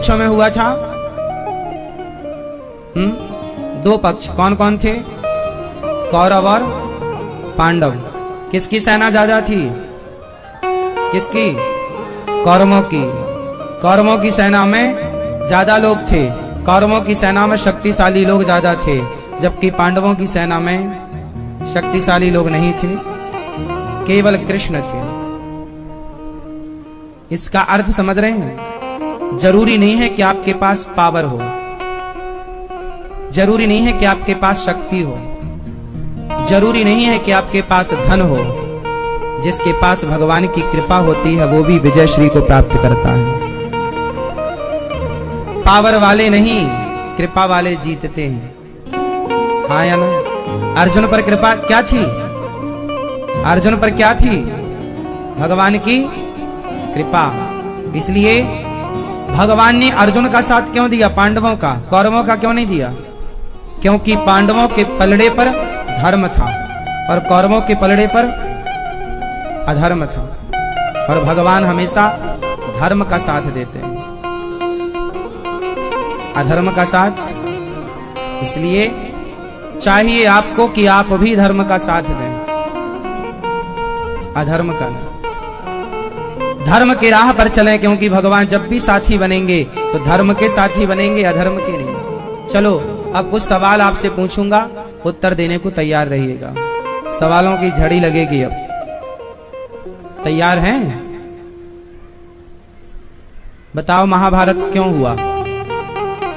पक्षों में हुआ था? दो पक्ष कौन कौन थे? कौरव और पांडव। किसकी सेना ज्यादा थी? किसकी? कौरवों की। कौरवों की सेना में ज्यादा लोग थे। कौरवों की सेना में शक्तिशाली लोग ज्यादा थे, जबकि पांडवों की सेना में शक्तिशाली लोग नहीं थे, केवल कृष्ण थे। इसका अर्थ समझ रहे हैं? जरूरी नहीं है कि आपके पास पावर हो, जरूरी नहीं है कि आपके पास शक्ति हो, जरूरी नहीं है कि आपके पास धन हो। जिसके पास भगवान की कृपा होती है वो भी विजय श्री को प्राप्त करता है। पावर वाले नहीं, कृपा वाले जीतते हैं। हाँ या ना? अर्जुन पर कृपा क्या थी? अर्जुन पर क्या थी? भगवान की कृपा। इसलिए भगवान ने अर्जुन का साथ क्यों दिया? पांडवों का, कौरवों का क्यों नहीं दिया? क्योंकि पांडवों के पलड़े पर धर्म था और कौरवों के पलड़े पर अधर्म था, और भगवान हमेशा धर्म का साथ देते हैं, अधर्म का साथ। इसलिए चाहिए आपको कि आप भी धर्म का साथ दें, अधर्म का नहीं। धर्म की राह पर चलें, क्योंकि भगवान जब भी साथी बनेंगे तो धर्म के साथी बनेंगे, अधर्म के नहीं। चलो अब कुछ सवाल आपसे पूछूंगा, उत्तर देने को तैयार रहिएगा। सवालों की झड़ी लगेगी। अब तैयार हैं? बताओ महाभारत क्यों हुआ?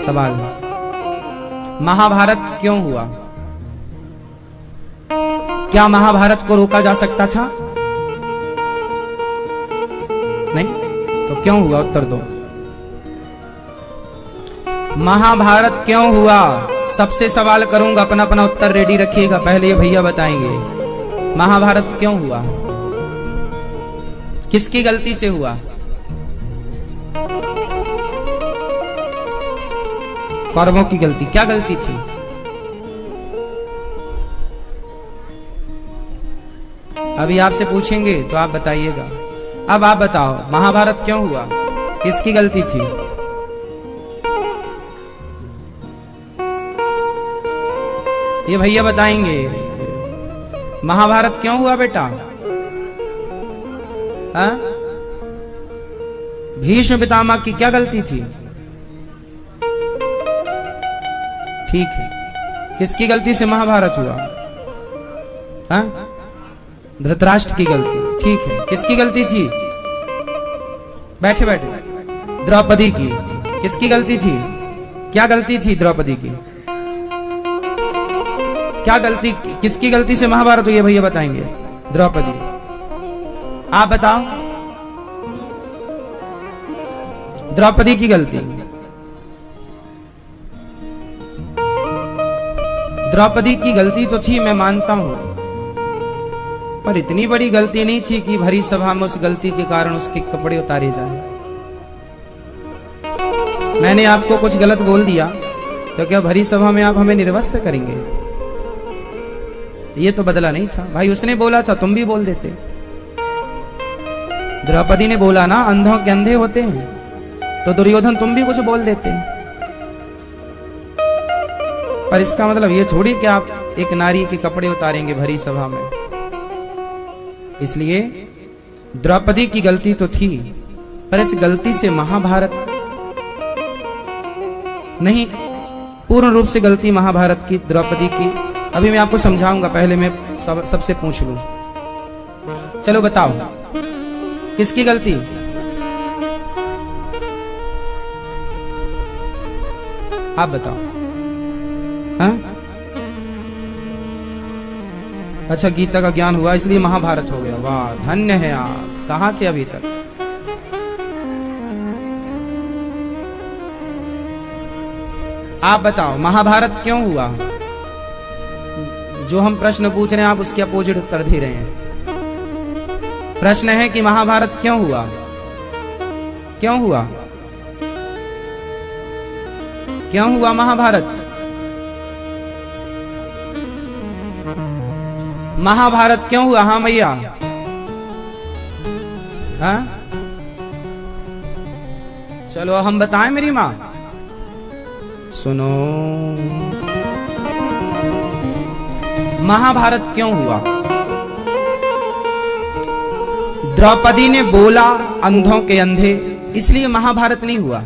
सवाल, महाभारत क्यों हुआ? क्या महाभारत को रोका जा सकता था? नहीं, तो क्यों हुआ? उत्तर दो। महाभारत क्यों हुआ? सबसे सवाल करूंगा, अपना अपना उत्तर रेडी रखिएगा। पहले ये भैया बताएंगे महाभारत क्यों हुआ, किसकी गलती से हुआ? कौरवों की गलती। क्या गलती थी? अभी आपसे पूछेंगे तो आप बताइएगा। अब आप बताओ महाभारत क्यों हुआ, किसकी गलती थी? ये भैया बताएंगे महाभारत क्यों हुआ बेटा? हाँ? भीष्म पितामह की क्या गलती थी? ठीक है, किसकी गलती से महाभारत हुआ? हाँ? धृतराष्ट्र की गलती। ठीक है, किसकी गलती थी? बैठे बैठे। द्रौपदी की। किसकी गलती थी? क्या गलती थी द्रौपदी की? क्या गलती, किसकी गलती से महाभारत हुई? भैया बताएंगे। द्रौपदी। आप बताओ। द्रौपदी की गलती। द्रौपदी की गलती तो थी, मैं मानता हूं, पर इतनी बड़ी गलती नहीं थी कि भरी सभा में उस गलती के कारण उसके कपड़े उतारे जाएं। मैंने आपको कुछ गलत बोल दिया तो क्या भरी सभा में आप हमें निर्वस्त्र करेंगे? ये तो बदला नहीं था भाई। उसने बोला था, तुम भी बोल देते। द्रौपदी ने बोला ना, अंधों के अंधे होते हैं, तो दुर्योधन तुम भी कुछ बोल देते। पर इसका मतलब ये थोड़ी कि आप एक नारी के कपड़े उतारेंगे भरी सभा में। इसलिए द्रौपदी की गलती तो थी, पर इस गलती से महाभारत नहीं, पूर्ण रूप से गलती महाभारत की, द्रौपदी की। अभी मैं आपको समझाऊंगा, पहले मैं सबसे पूछ लूं। चलो बताओ किसकी गलती? आप बताओ। हाँ? अच्छा, गीता का ज्ञान हुआ इसलिए महाभारत हो गया। वाह, धन्य है आप। कहां थे अभी तक? आप बताओ महाभारत क्यों हुआ? जो हम प्रश्न पूछ रहे हैं आप उसके अपोजिट उत्तर दे रहे हैं। प्रश्न है कि महाभारत क्यों हुआ? क्यों हुआ? क्यों हुआ महाभारत? महाभारत क्यों हुआ? हाँ भैया। हाँ? चलो हम बताएं मेरी माँ, सुनो। महाभारत क्यों हुआ? द्रौपदी ने बोला अंधों के अंधे, इसलिए महाभारत नहीं हुआ।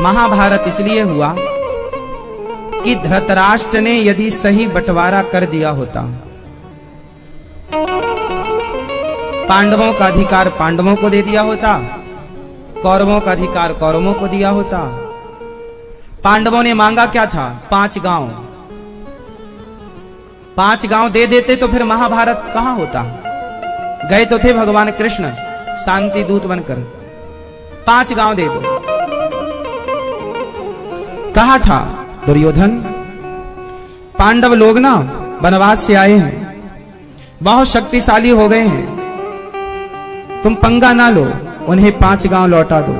महाभारत इसलिए हुआ कि धृतराष्ट्र ने यदि सही बंटवारा कर दिया होता, पांडवों का अधिकार पांडवों को दे दिया होता, कौरवों का अधिकार कौरवों को दिया होता। पांडवों ने मांगा क्या था? 5 गांव। 5 गांव दे देते तो फिर महाभारत कहां होता? गए तो थे भगवान कृष्ण शांति दूत बनकर, 5 गांव दे दो। कहा था दुर्योधन, पांडव लोग ना वनवास से आए हैं, बहुत शक्तिशाली हो गए हैं, तुम पंगा ना लो, उन्हें 5 गांव लौटा दो।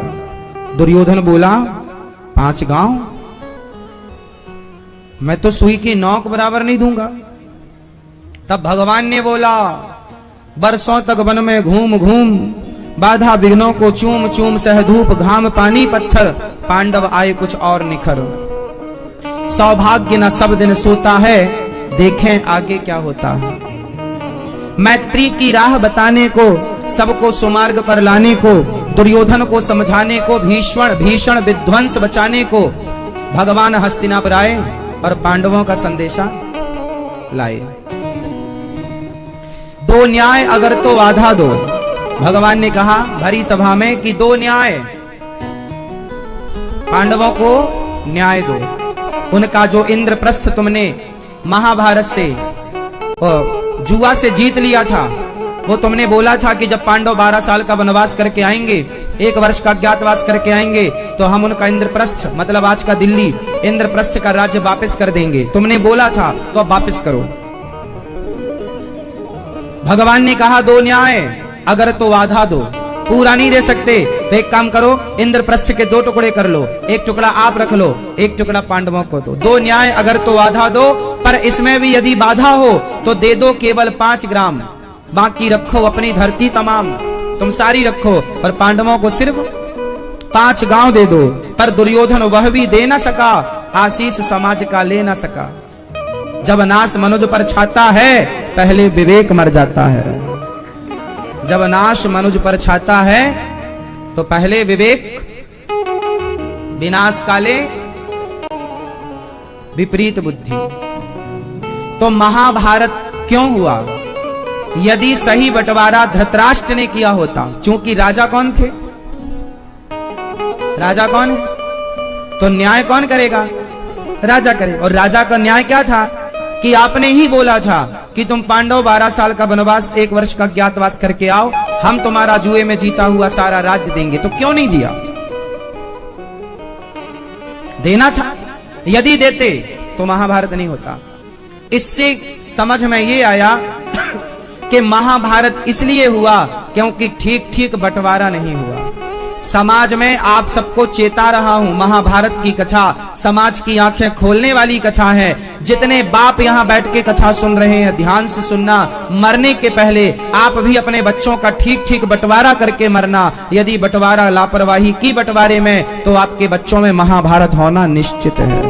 दुर्योधन बोला 5 गांव? मैं तो सुई की नोक बराबर नहीं दूंगा। तब भगवान ने बोला, बरसों तक वन में घूम घूम बाधा विघ्नों को चूम चूम सह धूप घाम पानी पत्थर, पांडव आए कुछ और निखर। सौभाग्य न सब दिन सोता है, देखें आगे क्या होता है। मैत्री की राह बताने को, सबको सुमार्ग पर लाने को, दुर्योधन को समझाने को, भीषण विध्वंस बचाने को भगवान हस्तिनापुर आए और पांडवों का संदेशा लाए। 2 न्याय अगर तो आधा दो, भगवान ने कहा भरी सभा में कि 2 न्याय, पांडवों को न्याय दो। उनका जो इंद्रप्रस्थ तुमने महाभारत से जुआ से जीत लिया था, वो तुमने बोला था कि जब पांडव 12 साल का वनवास करके आएंगे, 1 वर्ष का अज्ञातवास करके आएंगे, तो हम उनका इंद्रप्रस्थ मतलब आज का दिल्ली इंद्रप्रस्थ का राज्य वापस कर देंगे। तुमने बोला था तो अब वापस करो। भगवान ने कहा 2 न्याय अगर तो आधा दो, पूरा नहीं दे सकते तो एक काम करो, इंद्रप्रस्थ के 2 टुकड़े कर लो, 1 टुकड़ा आप रख लो, 1 टुकड़ा पांडवों को दो। 2 न्याय अगर तो आधा दो, पर इसमें भी यदि बाधा हो तो दे दो केवल 5 ग्राम, बाकी रखो अपनी धरती तमाम, तुम सारी रखो, और पांडवों को सिर्फ 5 गांव दे दो। पर दुर्योधन वह भी दे न सका, आशीष समाज का ले न सका। जब नाश मनुज पर छाता है, पहले विवेक मर जाता है। जब नाश मनुज पर छाता है तो पहले विवेक, विनाश काले विपरीत बुद्धि। तो महाभारत क्यों हुआ? यदि सही बंटवारा धृतराष्ट्र ने किया होता, क्योंकि राजा कौन थे? राजा कौन है? तो न्याय कौन करेगा? राजा करे। और राजा का न्याय क्या था कि आपने ही बोला था कि तुम पांडव 12 साल का वनवास 1 वर्ष का ज्ञातवास करके आओ, हम तुम्हारा जुए में जीता हुआ सारा राज्य देंगे। तो क्यों नहीं दिया? देना था। यदि देते तो महाभारत नहीं होता। इससे समझ में ये आया कि महाभारत इसलिए हुआ क्योंकि ठीक ठीक बंटवारा नहीं हुआ। समाज में आप सबको चेता रहा हूं, महाभारत की कथा समाज की आंखें खोलने वाली कथा है। जितने बाप यहां बैठ के कथा सुन रहे हैं, ध्यान से सुनना। मरने के पहले आप भी अपने बच्चों का ठीक ठीक बंटवारा करके मरना। यदि बंटवारा लापरवाही की बंटवारे में, तो आपके बच्चों में महाभारत होना निश्चित है।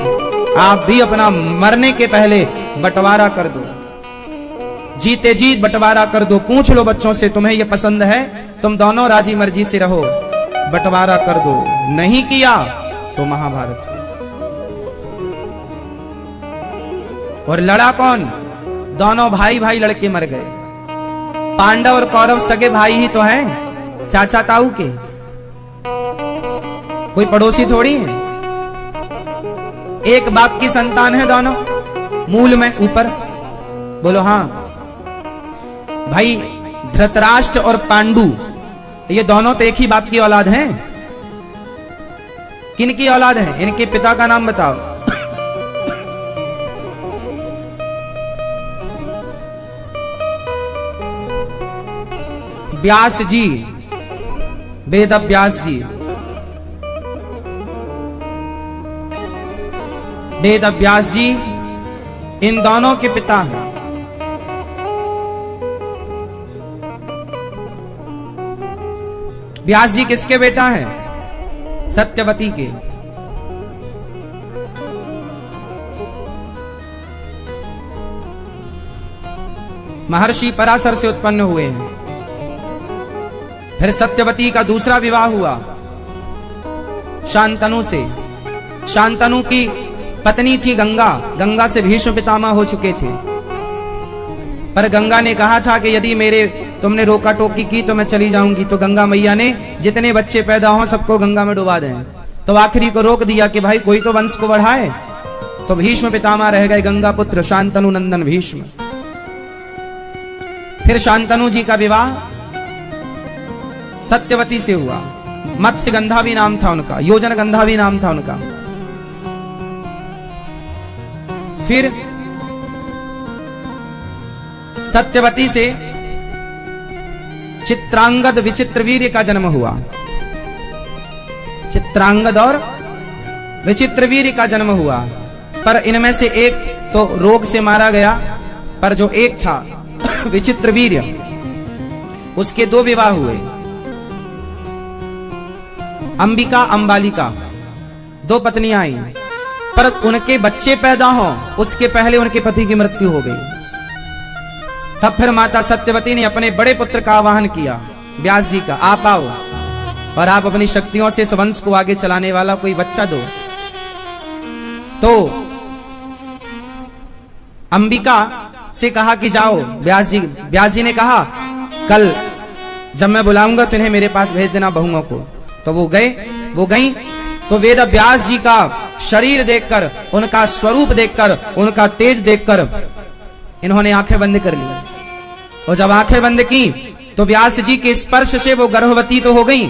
आप भी अपना मरने के पहले बंटवारा कर दो, जीते जी बंटवारा कर दो। पूछ लो बच्चों से, तुम्हें यह पसंद है? तुम दोनों राजी मर्जी से रहो, बंटवारा कर दो। नहीं किया तो महाभारत। और लड़ा कौन? दोनों भाई भाई लड़के मर गए। पांडव और कौरव सगे भाई ही तो हैं, चाचा ताऊ के, कोई पड़ोसी थोड़ी है। एक बाप की संतान है दोनों, मूल में ऊपर। बोलो हाँ भाई। धृतराष्ट्र और पांडु ये दोनों तो एक ही बाप की औलाद हैं। किनकी औलाद है? इनके पिता का नाम बताओ। व्यास जी, वेद व्यास जी। वेद व्यास जी इन दोनों के पिता हैं। व्यास जी किसके बेटा हैं? सत्यवती के। महर्षि पराशर से उत्पन्न हुए हैं। फिर सत्यवती का दूसरा विवाह हुआ शांतनु से। शांतनु की पत्नी थी गंगा। गंगा से भीष्म पितामह हो चुके थे, पर गंगा ने कहा था कि यदि तुमने रोका टोकी की तो मैं चली जाऊंगी। तो गंगा मैया ने जितने बच्चे पैदा हों सबको गंगा में डुबा दें। तो आखिरी को रोक दिया कि भाई कोई तो वंश को बढ़ाए। तो भीष्म पितामह रह गए, गंगा पुत्र शांतनु नंदन भीष्म। फिर शांतनु जी का विवाह सत्यवती से हुआ। मत्स्य गंधा भी नाम था उनका, योजन गंधा भी नाम था उनका। फिर सत्यवती से चित्रांगद विचित्रवीर्य का जन्म हुआ। चित्रांगद और विचित्रवीर्य का जन्म हुआ, पर इनमें से एक तो रोग से मारा गया, पर जो एक था विचित्रवीर्य उसके दो विवाह हुए। अंबिका अंबालिका दो पत्नियां आई, पर उनके बच्चे पैदा हो उसके पहले उनके पति की मृत्यु हो गई। तब फिर माता सत्यवती ने अपने बड़े पुत्र का आवाहन किया व्यास जी का, आप आओ और आप अपनी शक्तियों से इस वंश को आगे चलाने वाला कोई बच्चा दो। तो अंबिका से कहा कि जाओ। व्यास जी ने कहा कल जब मैं बुलाऊंगा तो इन्हें मेरे पास भेज देना बहुओं को। तो वो गई। तो वेद व्यास जी का शरीर देखकर, उनका स्वरूप देखकर, उनका तेज देखकर इन्होंने आंखें बंद कर ली। और जब आंखें बंद की तो व्यास जी के स्पर्श से वो गर्भवती तो हो गई,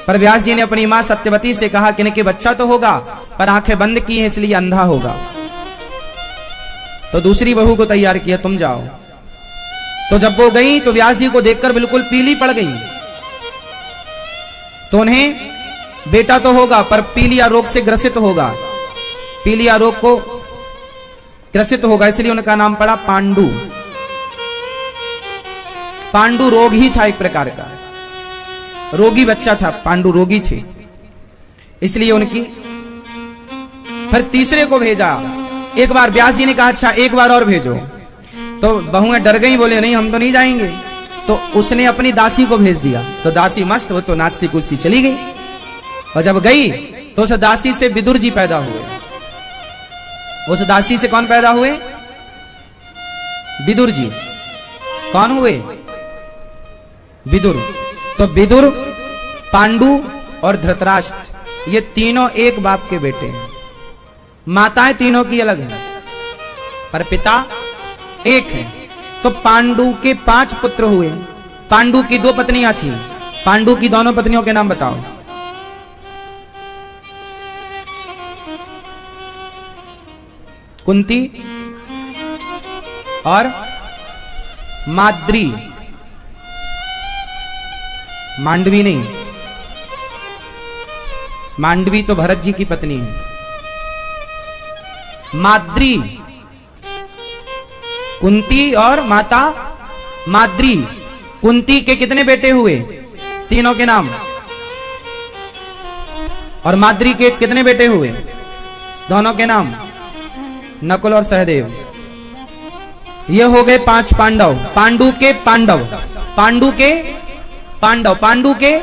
पर व्यास जी ने अपनी मां सत्यवती से कहा कि इनके बच्चा तो होगा, पर आंखें बंद की है इसलिए अंधा होगा। तो दूसरी बहू को तैयार किया, तुम जाओ। तो जब वो गई तो व्यास जी को देखकर बिल्कुल पीली पड़ गई। तो उन्हें बेटा तो होगा पर पीलिया रोग से ग्रसित होगा, पीलिया रोग को ग्रसित होगा, इसलिए उनका नाम पड़ा पांडु। पांडु रोग ही था एक प्रकार का, रोगी बच्चा था, पांडु रोगी थे, इसलिए उनकी। फिर तीसरे को भेजा। एक बार व्यास जी ने कहा अच्छा एक बार और भेजो। तो बहुएं डर गई, बोले नहीं हम तो नहीं जाएंगे। तो उसने अपनी दासी को भेज दिया। तो दासी मस्त, वो तो नाचती कूदती चली गई। और जब गई तो उस दासी से विदुर जी पैदा हुए। उस दासी से कौन पैदा हुए? विदुर जी। कौन हुए? विदुर। तो विदुर, पांडु और धृतराष्ट्र ये तीनों एक बाप के बेटे हैं। माताएं तीनों की अलग हैं पर पिता एक है। तो पांडु के 5 पुत्र हुए। पांडु की 2 पत्नियां थी। पांडु की दोनों पत्नियों के नाम बताओ। कुंती और माद्री। मांडवी नहीं, मांडवी तो भरत जी की पत्नी है। माद्री, कुंती और माता माद्री। कुंती के कितने बेटे हुए? तीनों के नाम। और माद्री के कितने बेटे हुए? दोनों के नाम, नकुल और सहदेव। ये हो गए 5 पांडव। पांडु के पांडव, पांडु के पांडव, पांडु के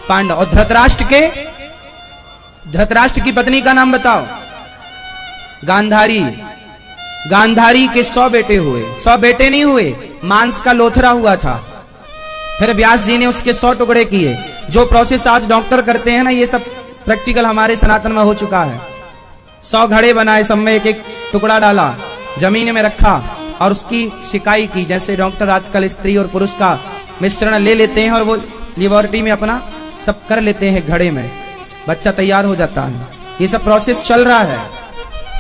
पांडव। और धृतराष्ट्र के, धृतराष्ट्र की पत्नी का नाम बताओ। गांधारी। गांधारी के 100 बेटे हुए। 100 बेटे नहीं हुए, मांस का लोथरा हुआ था। फिर व्यास जी ने उसके 100 टुकड़े किए। जो प्रोसेस आज डॉक्टर करते हैं ना, ये सब प्रैक्टिकल हमारे सनातन में हो चुका है। 100 घड़े बनाए, सब में एक एक टुकड़ा डाला, जमीन में रखा और उसकी सिकाई की। जैसे डॉक्टर आजकल स्त्री और पुरुष का मिश्रण ले लेते हैं और वो लेबोरेटरी में अपना सब कर लेते हैं, घड़े में बच्चा तैयार हो जाता है। ये सब प्रोसेस चल रहा है।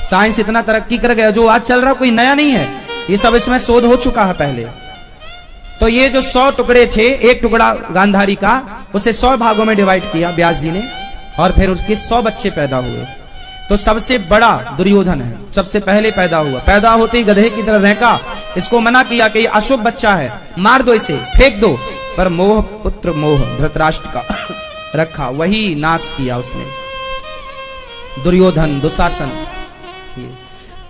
साइंस इतना तरक्की कर गया, जो आज चल रहा कोई नया नहीं है, ये सब इसमें शोध हो चुका है पहले। तो ये जो 100 टुकड़े थे, एक टुकड़ा गांधारी का, उसे 100 भागों में डिवाइड किया व्यास जी ने, और फिर उसके 100 बच्चे पैदा हुए। तो सबसे बड़ा दुर्योधन है, सबसे पहले पैदा हुआ। पैदा होते ही गधे की तरह रहका, इसको मना किया कि ये अशुभ बच्चा है, मार दो इसे, फेंक दो। पर मोह, पुत्र मोह धृतराष्ट्र का रखा, वही नाश किया उसने। दुर्योधन, दुशासन।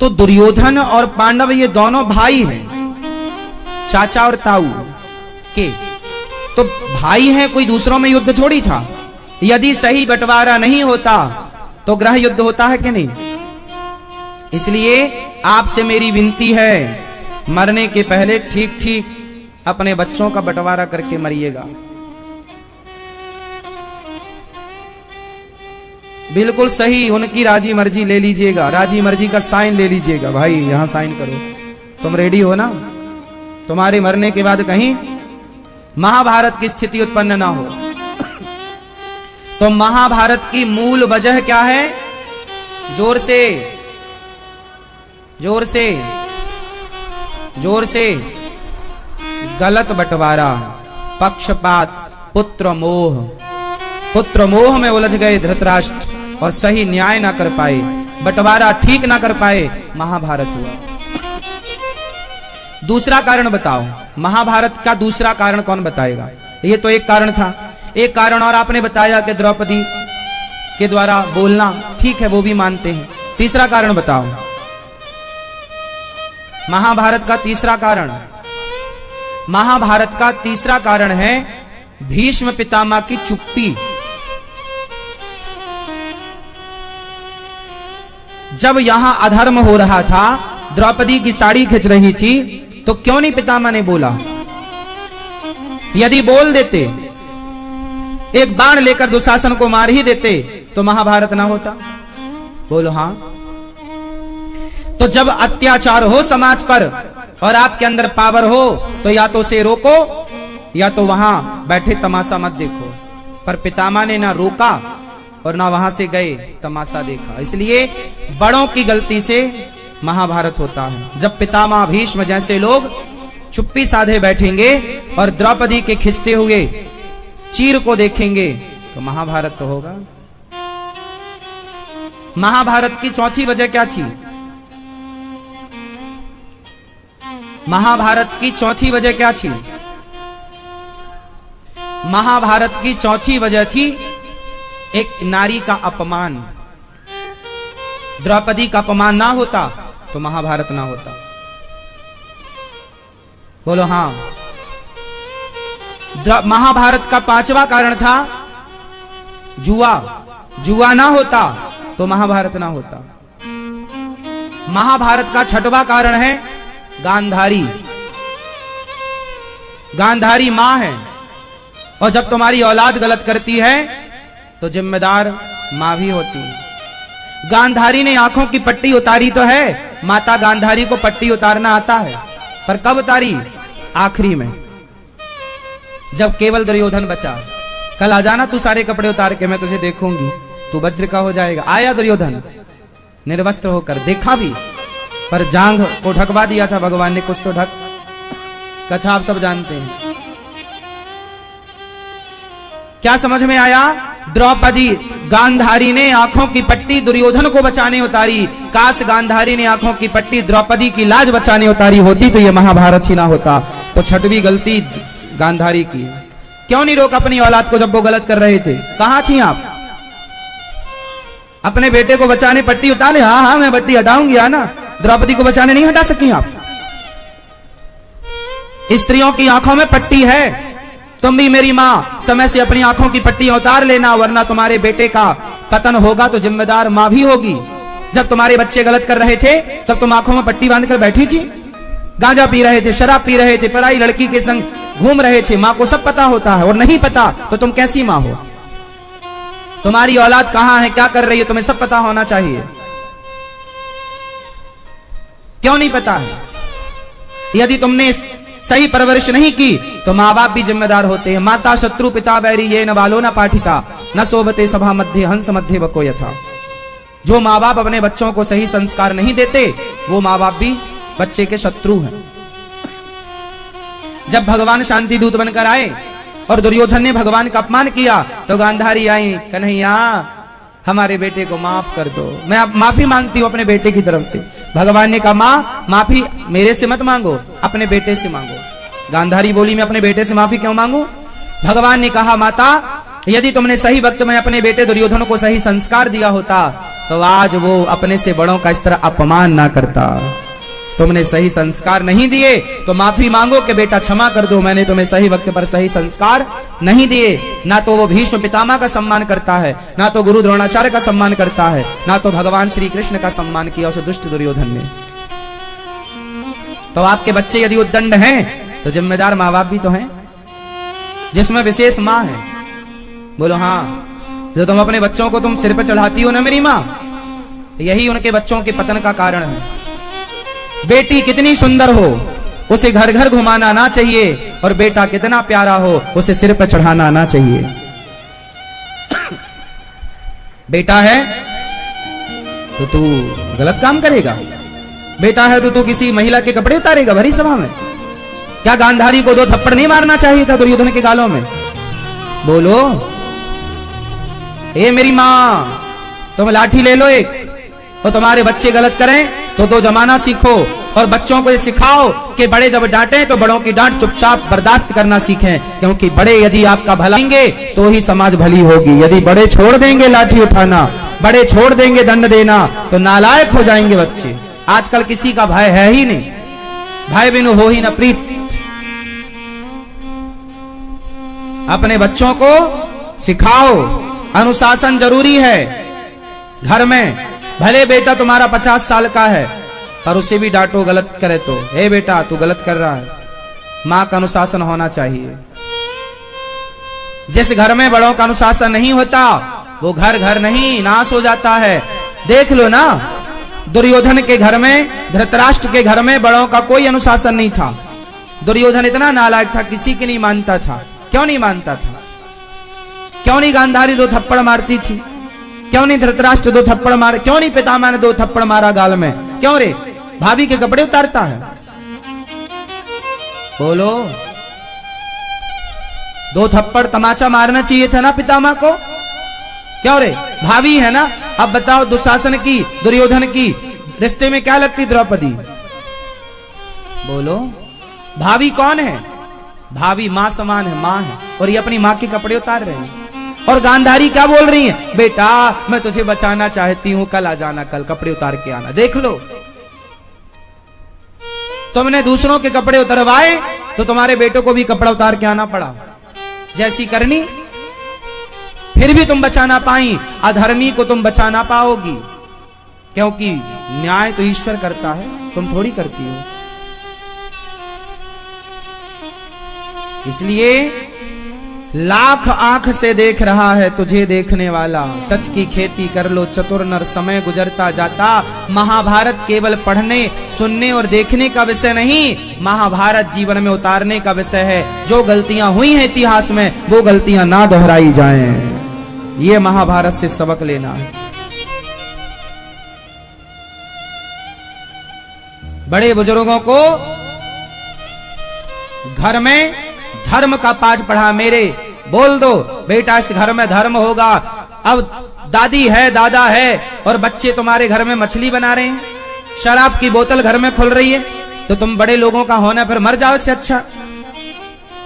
तो दुर्योधन और पांडव ये दोनों भाई हैं, चाचा और ताऊ के। तो भाई हैं, कोई दूसरों में युद्ध थोड़ी था। यदि सही बंटवारा नहीं होता तो ग्रह युद्ध होता है कि नहीं। इसलिए आपसे मेरी विनती है, मरने के पहले ठीक ठीक अपने बच्चों का बंटवारा करके मरिएगा। बिल्कुल सही, उनकी राजी मर्जी ले लीजिएगा, राजी मर्जी का साइन ले लीजिएगा। भाई यहां साइन करो, तुम रेडी हो ना। तुम्हारे मरने के बाद कहीं महाभारत की स्थिति उत्पन्न ना हो। तो महाभारत की मूल वजह क्या है? जोर से, जोर से, जोर से। गलत बंटवारा, पक्षपात, पुत्र मोह। पुत्र मोह में उलझ गए धृतराष्ट्र और सही न्याय ना कर पाए, बंटवारा ठीक ना कर पाए, महाभारत हुआ। दूसरा कारण बताओ, महाभारत का दूसरा कारण कौन बताएगा? ये तो एक कारण था। एक कारण और आपने बताया कि द्रौपदी के द्वारा बोलना, ठीक है वो भी मानते हैं। तीसरा कारण बताओ, महाभारत का तीसरा कारण। महाभारत का तीसरा कारण है भीष्म पितामह की चुप्पी। जब यहां अधर्म हो रहा था, द्रौपदी की साड़ी खिंच रही थी, तो क्यों नहीं पितामह ने बोला? यदि बोल देते, एक बाण लेकर दुशासन को मार ही देते, तो महाभारत ना होता। बोलो हां। तो जब अत्याचार हो समाज पर और आपके अंदर पावर हो, तो या तो उसे रोको या तो वहां बैठे तमाशा मत देखो। पर पितामह ने ना रोका और ना वहां से गए तमाशा देखा। इसलिए बड़ों की गलती से महाभारत होता है। जब पितामह भीष्म जैसे लोग चुप्पी साधे बैठेंगे और द्रौपदी के खिंचते हुए चीर को देखेंगे, तो महाभारत तो होगा। महाभारत की चौथी वजह क्या थी? महाभारत की चौथी वजह क्या थी? महाभारत की चौथी वजह थी एक नारी का अपमान। द्रौपदी का अपमान ना होता तो महाभारत ना होता। बोलो हां। महाभारत का पांचवा कारण था जुआ। जुआ ना होता तो महाभारत ना होता। महाभारत का छठवां कारण है गांधारी। गांधारी मां है, और जब तुम्हारी औलाद गलत करती है तो जिम्मेदार मां भी होती है। गांधारी ने आंखों की पट्टी उतारी तो है, माता गांधारी को पट्टी उतारना आता है, पर कब उतारी? आखिरी में, जब केवल दुर्योधन बचा। कल आ जाना तू सारे कपड़े उतार के, मैं तुझे देखूंगी, तू वज्र का हो जाएगा। आया दुर्योधन निर्वस्त्र होकर, देखा भी, पर जांघ को ढकवा दिया था भगवान ने, कुछ तो ढक। कथा आप सब जानते हैं। क्या समझ में आया? द्रौपदी, गांधारी ने आंखों की पट्टी दुर्योधन को बचाने उतारी। काश गांधारी ने आंखों की पट्टी द्रौपदी की लाज बचाने उतारी होती तो यह महाभारत ही ना होता। तो छठवीं गलती गांधारी की। क्यों नहीं रोका अपनी औलाद को जब वो गलत कर रहे थे? कहां थी आप? अपने बेटे को बचाने पट्टी उतारे। हाँ हाँ मैं पट्टी हटाऊंगी, है ना। द्रौपदी को बचाने नहीं हटा सकी आप। स्त्रियों की आंखों में पट्टी है। तुम भी मेरी मां समय से अपनी आंखों की पट्टी उतार लेना, वरना तुम्हारे बेटे का पतन होगा तो जिम्मेदार मां भी होगी। जब तुम्हारे बच्चे गलत कर रहे थे तब तुम आंखों में पट्टी बांधकर बैठी थी, गांजा पी रहे थे, शराब पी रहे थे, पराई लड़की के संग घूम रहे थे। मां को सब पता होता है, और नहीं पता तो तुम कैसी मां हो? तुम्हारी औलाद कहां है, क्या कर रही है, तुम्हें सब पता होना चाहिए। क्यों नहीं पता है? यदि तुमने सही परवरिश नहीं की तो माँ बाप भी जिम्मेदार होते हैं। माता शत्रु पिता वैरी ये न बालो न पाठिता, न शोभते सभा मध्य हंस मध्य बको यथा। जो माँ बाप अपने बच्चों को सही संस्कार नहीं देते, वो माँ बाप भी बच्चे के शत्रु हैं। जब भगवान शांति दूत बनकर आए और दुर्योधन ने भगवान का अपमान किया, तो गांधारी आई, कन्हैया हमारे बेटे को माफ कर दो, मैं माफी मांगती हूं अपने बेटे की तरफ से। भगवान ने कहा, मां माफी मेरे से मत मांगो, अपने बेटे से मांगो। गांधारी बोली मैं अपने बेटे से माफी क्यों मांगू? भगवान ने कहा माता यदि तुमने सही वक्त में अपने बेटे दुर्योधन को सही संस्कार दिया होता तो आज वो अपने से बड़ों का इस तरह अपमान ना करता। तुमने सही संस्कार नहीं दिए तो माफी मांगो कि बेटा क्षमा कर दो, मैंने तुम्हें सही वक्त पर सही संस्कार नहीं दिए। ना तो वो भीष्म पितामह का सम्मान करता है, ना तो गुरु द्रोणाचार्य का सम्मान करता है, ना तो भगवान श्री कृष्ण का सम्मान किया उस दुष्ट दुर्योधन ने। तो आपके बच्चे यदि उद्दंड हैं तो जिम्मेदार माँ बाप भी तो हैं, जिसमें विशेष माँ है। बोलो हाँ, जो तुम अपने बच्चों को तुम सिर पर चढ़ाती हो ना मेरी माँ, यही उनके बच्चों के पतन का कारण है। बेटी कितनी सुंदर हो उसे घर घर घुमाना आना चाहिए, और बेटा कितना प्यारा हो उसे सिर पर चढ़ाना आना चाहिए। बेटा है तो तू गलत काम करेगा, बेटा है तो तू किसी महिला के कपड़े उतारेगा भरी सभा में? क्या गांधारी को 2 थप्पड़ नहीं मारना चाहिए था दुर्योधन के गालों में? बोलो ए मेरी माँ, तुम लाठी ले लो एक, तो तुम्हारे बच्चे गलत करें तो 2 जमाना सीखो, और बच्चों को ये सिखाओ कि बड़े जब डांटें तो बड़ों की डांट चुपचाप बर्दाश्त करना सीखें, क्योंकि बड़े यदि आपका भलाएंगे तो ही समाज भली होगी। यदि बड़े छोड़ देंगे लाठी उठाना, बड़े छोड़ देंगे दंड देना, तो नालायक हो जाएंगे बच्चे। आजकल किसी का भय है ही नहीं, भय बिनु हो ही न प्रीत। अपने बच्चों को सिखाओ, अनुशासन जरूरी है घर में। भले बेटा तुम्हारा 50 साल का है पर उसे भी डांटो गलत करे तो, हे बेटा तू गलत कर रहा है। मां का अनुशासन होना चाहिए। जिस घर में बड़ों का अनुशासन नहीं होता वो घर घर नहीं नाश हो जाता है। देख लो ना, दुर्योधन के घर में, धृतराष्ट्र के घर में बड़ों का कोई अनुशासन नहीं था। दुर्योधन इतना नालायक था, किसी की नहीं मानता था। क्यों नहीं मानता था? क्यों नहीं गांधारी 2 थप्पड़ मारती थी? क्यों नहीं धृतराष्ट्र 2 थप्पड़ मारे? क्यों नहीं पितामह ने 2 थप्पड़ मारा गाल में? क्यों रे? भाभी के कपड़े उतारता है? बोलो, 2 थप्पड़ तमाचा मारना चाहिए था ना पितामह को? क्यों रे? भाभी है ना। अब बताओ, दुशासन की, दुर्योधन की रिश्ते में क्या लगती द्रौपदी? बोलो, भाभी कौन है? भाभी मां समान है, मां है, और ये अपनी मां के कपड़े उतार रहे हैं। और गांधारी क्या बोल रही है? बेटा मैं तुझे बचाना चाहती हूं, कल आ जाना, कल कपड़े उतार के आना। देख लो, तुमने दूसरों के कपड़े उतरवाए तो तुम्हारे बेटों को भी कपड़ा उतार के आना पड़ा। जैसी करनी, फिर भी तुम बचा ना पाई, अधर्मी को तुम बचा ना पाओगी, क्योंकि न्याय तो ईश्वर करता है, तुम थोड़ी करती हो। इसलिए लाख आंख से देख रहा है तुझे देखने वाला, सच की खेती कर लो चतुर नर, समय गुजरता जाता। महाभारत केवल पढ़ने, सुनने और देखने का विषय नहीं, महाभारत जीवन में उतारने का विषय है। जो गलतियां हुई हैं इतिहास में, वो गलतियां ना दोहराई जाएं। ये महाभारत से सबक लेना है। बड़े बुजुर्गों को घर में धर्म का पाठ पढ़ा। मेरे बोल दो बेटा, इस घर में धर्म होगा। अब दादी है, दादा है, और बच्चे तुम्हारे घर में मछली बना रहे हैं, शराब की बोतल घर में खुल रही है, तो तुम बड़े लोगों का होना फिर मर जाओ। इससे अच्छा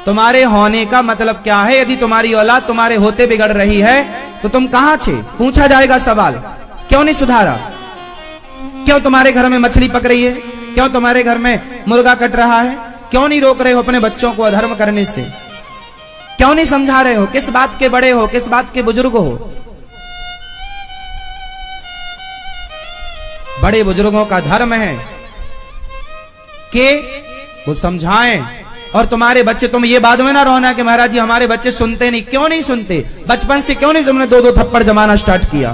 तुम्हारे होने का मतलब क्या है? यदि तुम्हारी औलाद तुम्हारे होते बिगड़ रही है तो तुम कहां थे? पूछा जाएगा सवाल। क्यों नहीं सुधारा? क्यों तुम्हारे घर में मछली पक रही है? क्यों तुम्हारे घर में मुर्गा कट रहा है? क्यों नहीं रोक रहे हो अपने बच्चों को अधर्म करने से? क्यों नहीं समझा रहे हो? किस बात के बड़े हो, किस बात के बुजुर्ग हो? बड़े बुजुर्गों का धर्म है कि वो समझाएं। और तुम्हारे बच्चे, तुम ये बाद में ना रोना कि महाराज जी हमारे बच्चे सुनते नहीं। क्यों नहीं सुनते? बचपन से क्यों नहीं तुमने 2-2 थप्पड़ जमाना स्टार्ट किया?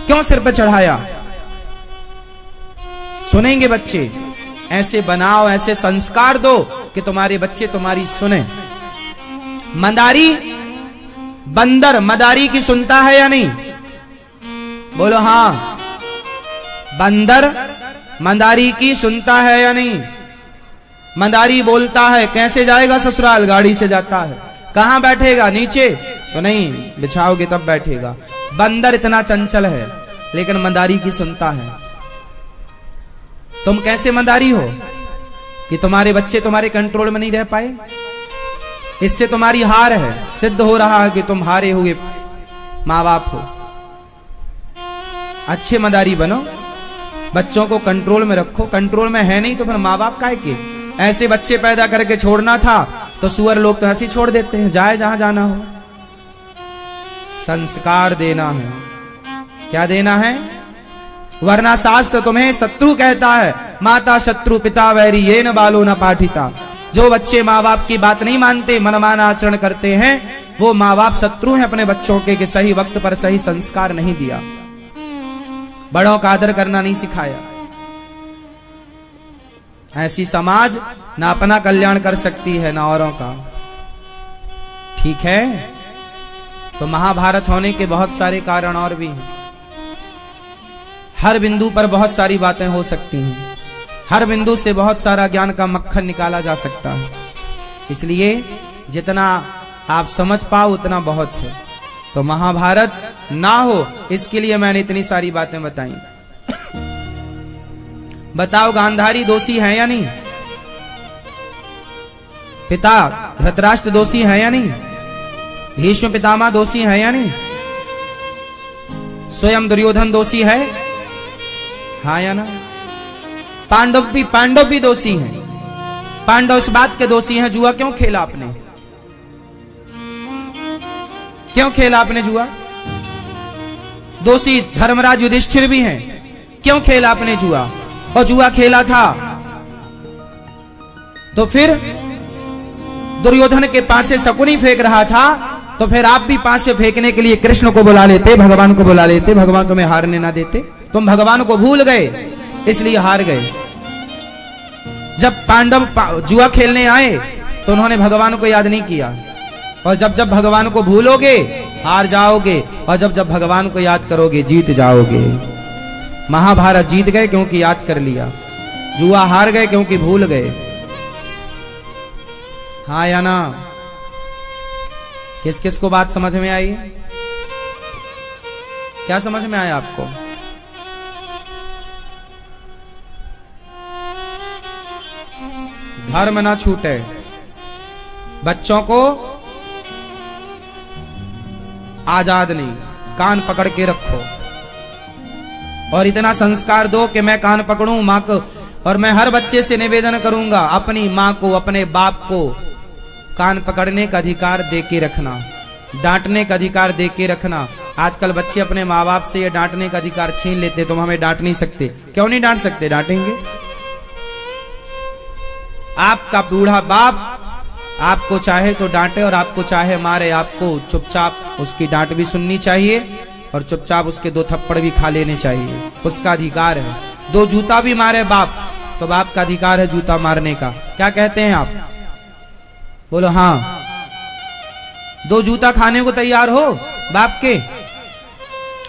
क्यों सिर पे चढ़ाया? सुनेंगे बच्चे। ऐसे बनाओ, ऐसे संस्कार दो कि तुम्हारे बच्चे तुम्हारी सुने। मंदारी बंदर मदारी की सुनता है या नहीं? बोलो हाँ। बंदर मंदारी की सुनता है या नहीं? मंदारी बोलता है, कैसे जाएगा ससुराल? गाड़ी से जाता है। कहां बैठेगा? नीचे? तो नहीं, बिछाओगे तब बैठेगा। बंदर इतना चंचल है, लेकिन मंदारी की सुनता है। तुम कैसे मंदारी हो? कि तुम्हारे बच्चे तुम्हारे कंट्रोल में नहीं रह पाए? इससे तुम्हारी हार है, सिद्ध हो रहा है कि तुम हारे हुए माँ बाप हो। अच्छे मदारी बनो, बच्चों को कंट्रोल में रखो। कंट्रोल में है नहीं तो फिर माँ बाप काहे के? ऐसे बच्चे पैदा करके छोड़ना था तो सुअर लोग तो ऐसे छोड़ देते हैं, जाए जहां जाना हो। संस्कार देना है। क्या देना है? वरना शास्त्र तुम्हें शत्रु कहता है। माता शत्रु पिता वैरी ये न बालो न पाठिता। जो बच्चे माँ बाप की बात नहीं मानते, मनमाना आचरण करते हैं, वो माँ बाप शत्रु हैं अपने बच्चों के, कि सही वक्त पर सही संस्कार नहीं दिया, बड़ों का आदर करना नहीं सिखाया। ऐसी समाज ना अपना कल्याण कर सकती है ना औरों का। ठीक है, तो महाभारत होने के बहुत सारे कारण और भी हैं। हर बिंदु पर बहुत सारी बातें हो सकती हैं, हर बिंदु से बहुत सारा ज्ञान का मक्खन निकाला जा सकता है। इसलिए जितना आप समझ पाओ उतना बहुत है। तो महाभारत ना हो इसके लिए मैंने इतनी सारी बातें बताई। बताओ, गांधारी दोषी है या नहीं? पिता धृतराष्ट्र दोषी है या नहीं? भीष्म पितामह दोषी है या नहीं? स्वयं दुर्योधन दोषी है, हाँ या ना? पांडव भी दोषी हैं। पांडव इस बात के दोषी हैं, जुआ क्यों खेला आपने? क्यों खेला आपने जुआ? दोषी धर्मराज युधिष्ठिर भी हैं, क्यों खेला आपने जुआ? और जुआ खेला था तो फिर दुर्योधन के पास से शकुनी फेंक रहा था, तो फिर आप भी पास से फेंकने के लिए कृष्ण को बुला लेते, भगवान को बुला लेते, भगवान तुम्हें हारने ना देते। तुम भगवान को भूल गए इसलिए हार गए। जब पांडव जुआ खेलने आए तो उन्होंने भगवान को याद नहीं किया, और जब जब भगवान को भूलोगे हार जाओगे, और जब जब भगवान को याद करोगे जीत जाओगे। महाभारत जीत गए क्योंकि याद कर लिया, जुआ हार गए क्योंकि भूल गए। हाँ या ना? किस किस को बात समझ में आई? क्या समझ में आया आपको? धर्म ना छूटे, बच्चों को आजाद नहीं, कान पकड़ के रखो, और इतना संस्कार दो कि मैं कान पकड़ूं मां को। और मैं हर बच्चे से निवेदन करूंगा, अपनी मां को अपने बाप को कान पकड़ने का अधिकार दे के रखना, डांटने का अधिकार दे के रखना। आजकल बच्चे अपने माँ बाप से ये डांटने का अधिकार छीन लेते। तुम हमें डांट नहीं सकते, क्यों नहीं डांट सकते? डांटेंगे। आपका बूढ़ा बाप आपको चाहे तो डांटे और आपको चाहे मारे, आपको चुपचाप उसकी डांट भी सुननी चाहिए और चुपचाप उसके 2 थप्पड़ भी खा लेने चाहिए, उसका अधिकार है। 2 जूता भी मारे बाप तो बाप का अधिकार है जूता मारने का। क्या कहते हैं आप? बोलो हाँ। 2 जूता खाने को तैयार हो बाप के?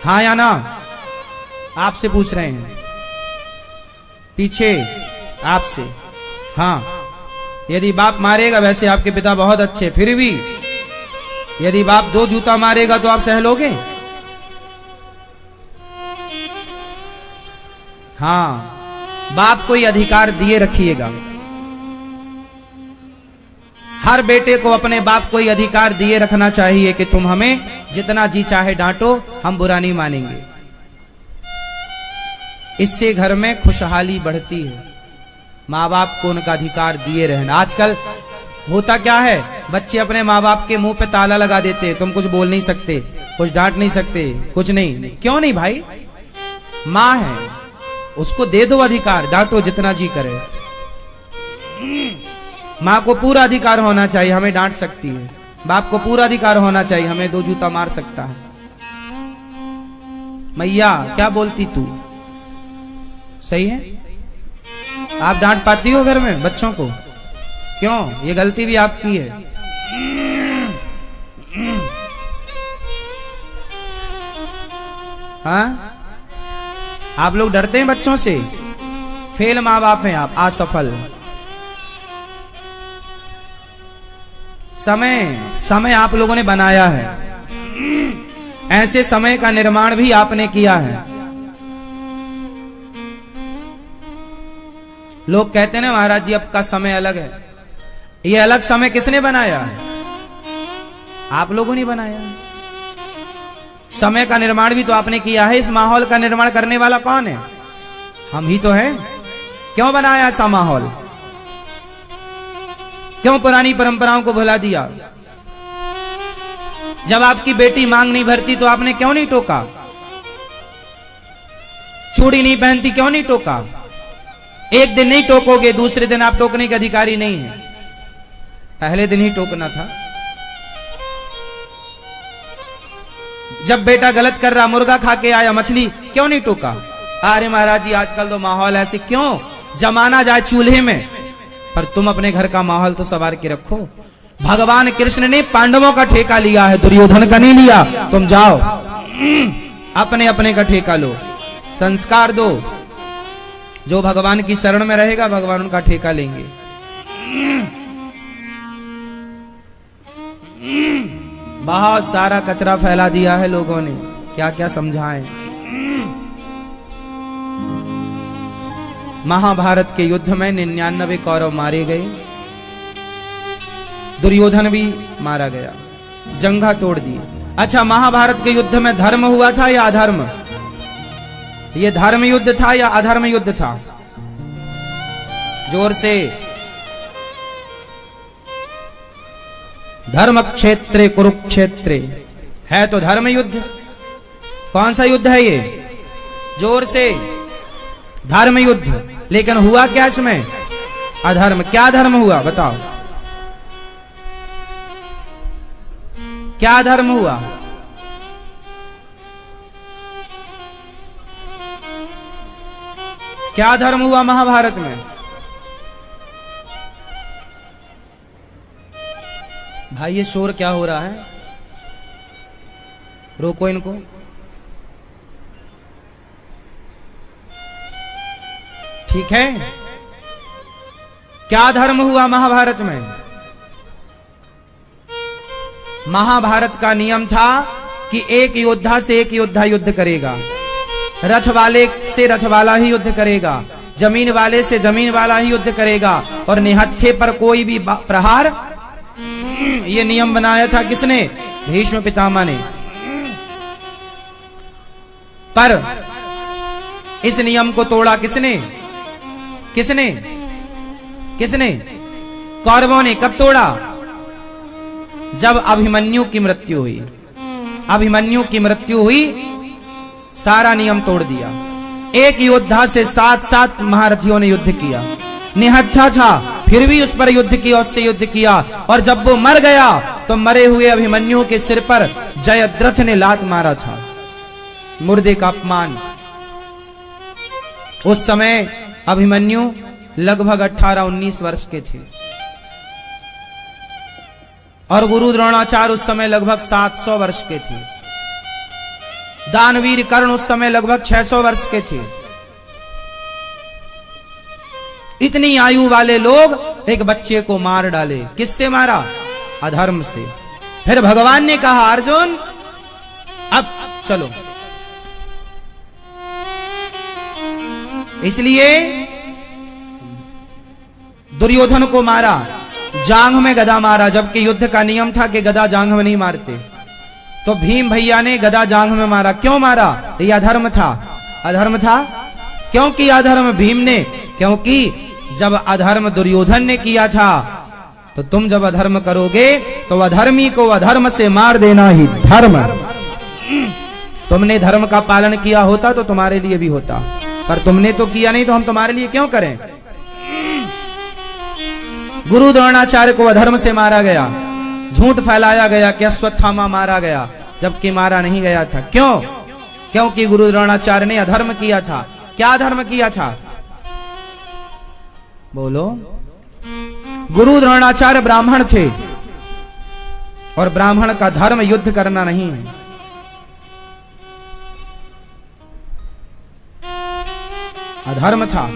हाँ या ना? आपसे पूछ रहे हैं, पीछे आपसे। हाँ, यदि बाप मारेगा, वैसे आपके पिता बहुत अच्छे, फिर भी यदि बाप 2 जूता मारेगा तो आप सह लोगे? हाँ, बाप को ही अधिकार दिए रखिएगा। हर बेटे को अपने बाप को ही अधिकार दिए रखना चाहिए कि तुम हमें जितना जी चाहे डांटो, हम बुरा नहीं मानेंगे। इससे घर में खुशहाली बढ़ती है। माँ बाप को उनका अधिकार दिए रहना। आजकल होता क्या है, बच्चे अपने माँ बाप के मुंह पे ताला लगा देते, तुम कुछ बोल नहीं सकते, कुछ डांट नहीं सकते, कुछ नहीं। क्यों नहीं भाई? माँ है, उसको दे दो अधिकार, डांटो जितना जी करे। माँ को पूरा अधिकार होना चाहिए, हमें डांट सकती है। बाप को पूरा अधिकार होना चाहिए, हमें 2 जूता मार सकता है। मैया क्या बोलती तू? सही है? आप डांट पाती हो घर में बच्चों को? क्यों? ये गलती भी आपकी है। हाँ, आप लोग डरते हैं बच्चों से। फेल माँ बाप हैं आप, असफल। समय आप लोगों ने बनाया है, ऐसे समय का निर्माण भी आपने किया है। लोग कहते हैं ना महाराज जी अब का समय अलग है। ये अलग समय किसने बनाया है? आप लोगों ने बनाया है। समय का निर्माण भी तो आपने किया है। इस माहौल का निर्माण करने वाला कौन है? हम ही तो हैं। क्यों बनाया ऐसा माहौल? क्यों पुरानी परंपराओं को भुला दिया? जब आपकी बेटी मांग नहीं भरती तो आपने क्यों नहीं टोका? चूड़ी नहीं पहनती क्यों नहीं टोका? एक दिन नहीं टोकोगे, दूसरे दिन आप टोकने के अधिकारी नहीं है। पहले दिन ही टोकना था। जब बेटा गलत कर रहा, मुर्गा खा के आया, मछली, क्यों नहीं टोका? अरे महाराज जी आजकल तो माहौल ऐसे, क्यों? जमाना जाए चूल्हे में, पर तुम अपने घर का माहौल तो संवार के रखो। भगवान कृष्ण ने पांडवों का ठेका लिया है, दुर्योधन का नहीं लिया। तुम जाओ अपने अपने का ठेका लो, संस्कार दो। जो भगवान की शरण में रहेगा भगवान उनका ठेका लेंगे। बहुत सारा कचरा फैला दिया है लोगों ने, क्या क्या समझाएं। महाभारत के युद्ध में 99 कौरव मारे गए, दुर्योधन भी मारा गया, जंगा तोड़ दी। अच्छा, महाभारत के युद्ध में धर्म हुआ था या अधर्म? ये धर्म युद्ध था या अधर्म युद्ध था? जोर से। धर्म क्षेत्रे कुरुक्षेत्रे, है तो धर्म युद्ध। कौन सा युद्ध है ये? जोर से। धर्म युद्ध। लेकिन हुआ क्या इसमें? अधर्म। क्या धर्म हुआ बताओ? क्या धर्म हुआ? क्या धर्म हुआ महाभारत में? भाई ये शोर क्या हो रहा है? रोको इनको। ठीक है, क्या धर्म हुआ महाभारत में? महाभारत का नियम था कि एक योद्धा से एक योद्धा युद्ध करेगा, रथ वाले से रथ वाला ही युद्ध करेगा, जमीन वाले से जमीन वाला ही युद्ध करेगा, और निहत्थे पर कोई भी प्रहार। ये नियम बनाया था किसने? भीष्म पितामह ने। पर इस नियम को तोड़ा किसने? किसने? किसने? कौरवों ने। कब तोड़ा? जब अभिमन्यु की मृत्यु हुई। अभिमन्यु की मृत्यु हुई, सारा नियम तोड़ दिया। एक योद्धा से 7 महारथियों ने युद्ध किया। निहत्था था फिर भी उस पर युद्ध किया, उससे युद्ध किया, और जब वो मर गया तो मरे हुए अभिमन्यु के सिर पर जयद्रथ ने लात मारा था। मुर्दे का अपमान। उस समय अभिमन्यु लगभग 18-19 वर्ष के थे, और गुरु द्रोणाचार्य उस समय लगभग 700 वर्ष के थे। दानवीर कर्ण उस समय लगभग 600 वर्ष के थे। इतनी आयु वाले लोग एक बच्चे को मार डाले। किससे मारा? अधर्म से। फिर भगवान ने कहा, अर्जुन अब चलो। इसलिए दुर्योधन को मारा, जांघ में गदा मारा, जबकि युद्ध का नियम था कि गदा जांघ में नहीं मारते। तो भीम भैया ने गदा जांघ में मारा। क्यों मारा? यह अधर्म था। अधर्म था। क्यों किया अधर्म भीम ने? क्योंकि जब अधर्म दुर्योधन ने किया था, तो तुम जब अधर्म करोगे तो अधर्मी को अधर्म से मार देना ही धर्म। तुमने धर्म का पालन किया होता तो तुम्हारे लिए भी होता, पर तुमने तो किया नहीं, तो हम तुम्हारे लिए क्यों करें? गुरु द्रोणाचार्य को अधर्म से मारा गया, झूठ फैलाया गया कि अश्वत्थामा मारा गया, जबकि मारा नहीं गया था। क्यों? क्योंकि गुरु द्रोणाचार्य ने अधर्म किया था। क्या धर्म किया था? बोलो। गुरु द्रोणाचार्य ब्राह्मण थे, और ब्राह्मण का धर्म युद्ध करना नहीं है। अधर्म था।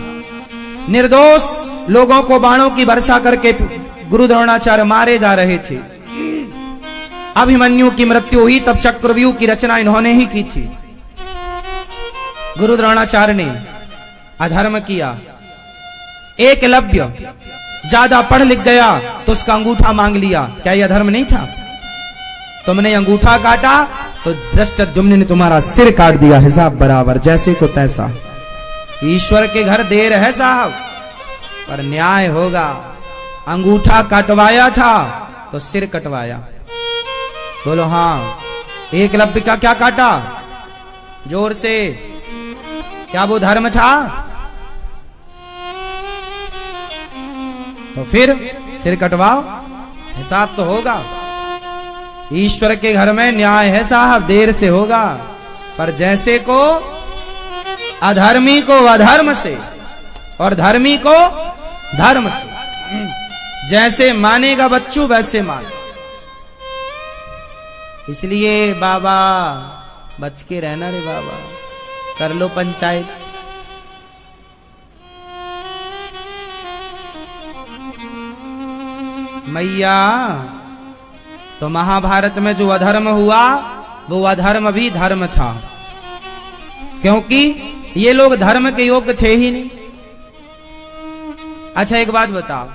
निर्दोष लोगों को बाणों की वर्षा करके गुरु द्रोणाचार्य मारे जा रहे थे। अभिमन्यु की मृत्यु हुई, तब चक्रव्यूह की रचना इन्होंने ही की थी। गुरु द्रोणाचार्य ने अधर्म किया, एकलव्य ज्यादा पढ़ लिख गया तो उसका अंगूठा मांग लिया, क्या यह धर्म नहीं था? तुमने अंगूठा काटा तो धृष्टद्युम्न ने तुम्हारा सिर काट दिया, हिसाब बराबर, जैसे को तैसा। ईश्वर के घर देर है साहब, पर न्याय होगा। अंगूठा कटवाया था तो सिर कटवाया। बोलो हाँ। एकलव्य का क्या काटा? जोर से, क्या वो धर्म था? तो फिर सिर कटवाओ, हिसाब तो होगा। ईश्वर के घर में न्याय है साहब, देर से होगा, पर जैसे को अधर्मी को अधर्म से और धर्मी को धर्म से, जैसे मानेगा बच्चू वैसे मान। इसलिए बाबा बच के रहना रे बाबा, कर लो पंचायत। मैया तो महाभारत में जो अधर्म हुआ वो अधर्म भी धर्म था, क्योंकि ये लोग धर्म के योग्य थे ही नहीं। अच्छा एक बात बताओ,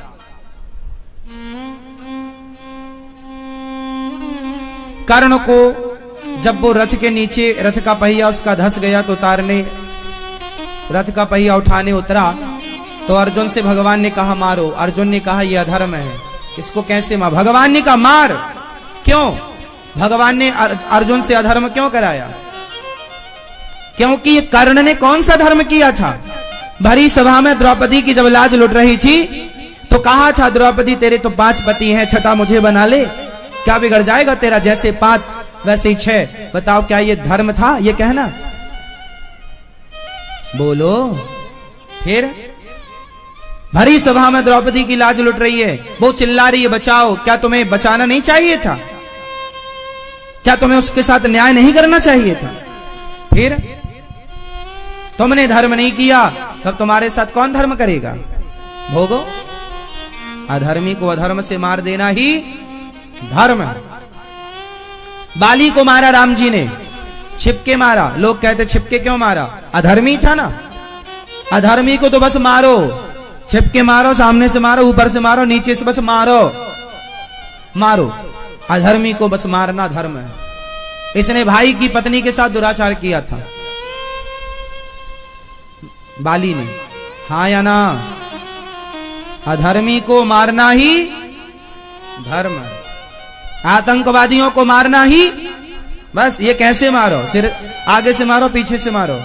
कर्ण को जब वो रथ के नीचे, रथ का पहिया उसका धस गया तो उतारने, रथ का पहिया उठाने उतरा तो अर्जुन से भगवान ने कहा मारो। अर्जुन ने कहा यह अधर्म है, इसको कैसे मार? भगवान ने कहा मार। क्यों? भगवान ने अर्जुन से अधर्म क्यों कराया? क्योंकि कर्ण ने कौन सा धर्म किया था? भरी सभा में द्रौपदी की जब लाज लुट रही थी तो कहा था द्रौपदी तेरे तो 5 पति हैं, छठा मुझे बना ले, क्या बिगड़ जाएगा तेरा? जैसे 5 वैसे ही 6। बताओ क्या ये धर्म था ये कहना? बोलो। फिर भरी सभा में द्रौपदी की लाज लुट रही है, वो चिल्ला रही है बचाओ, क्या तुम्हें बचाना नहीं चाहिए था? क्या तुम्हें उसके साथ न्याय नहीं करना चाहिए था? फिर तुमने धर्म नहीं किया, तब तुम्हारे साथ कौन धर्म करेगा? भोगो। अधर्मी को अधर्म से मार देना ही धर्म है। बाली को मारा राम जी ने, छिपके मारा। लोग कहते छिपके क्यों मारा? अधर्मी था ना। अधर्मी को तो बस मारो, छिपके मारो, सामने से मारो, ऊपर से मारो, नीचे से बस मारो, मारो। अधर्मी को बस मारना धर्म है। इसने भाई की पत्नी के साथ दुराचार किया था, बाली ने, हाँ या ना? अधर्मी को मारना ही धर्म है। आतंकवादियों को मारना ही, बस ये कैसे मारो? सिर आगे से मारो, पीछे से मारो,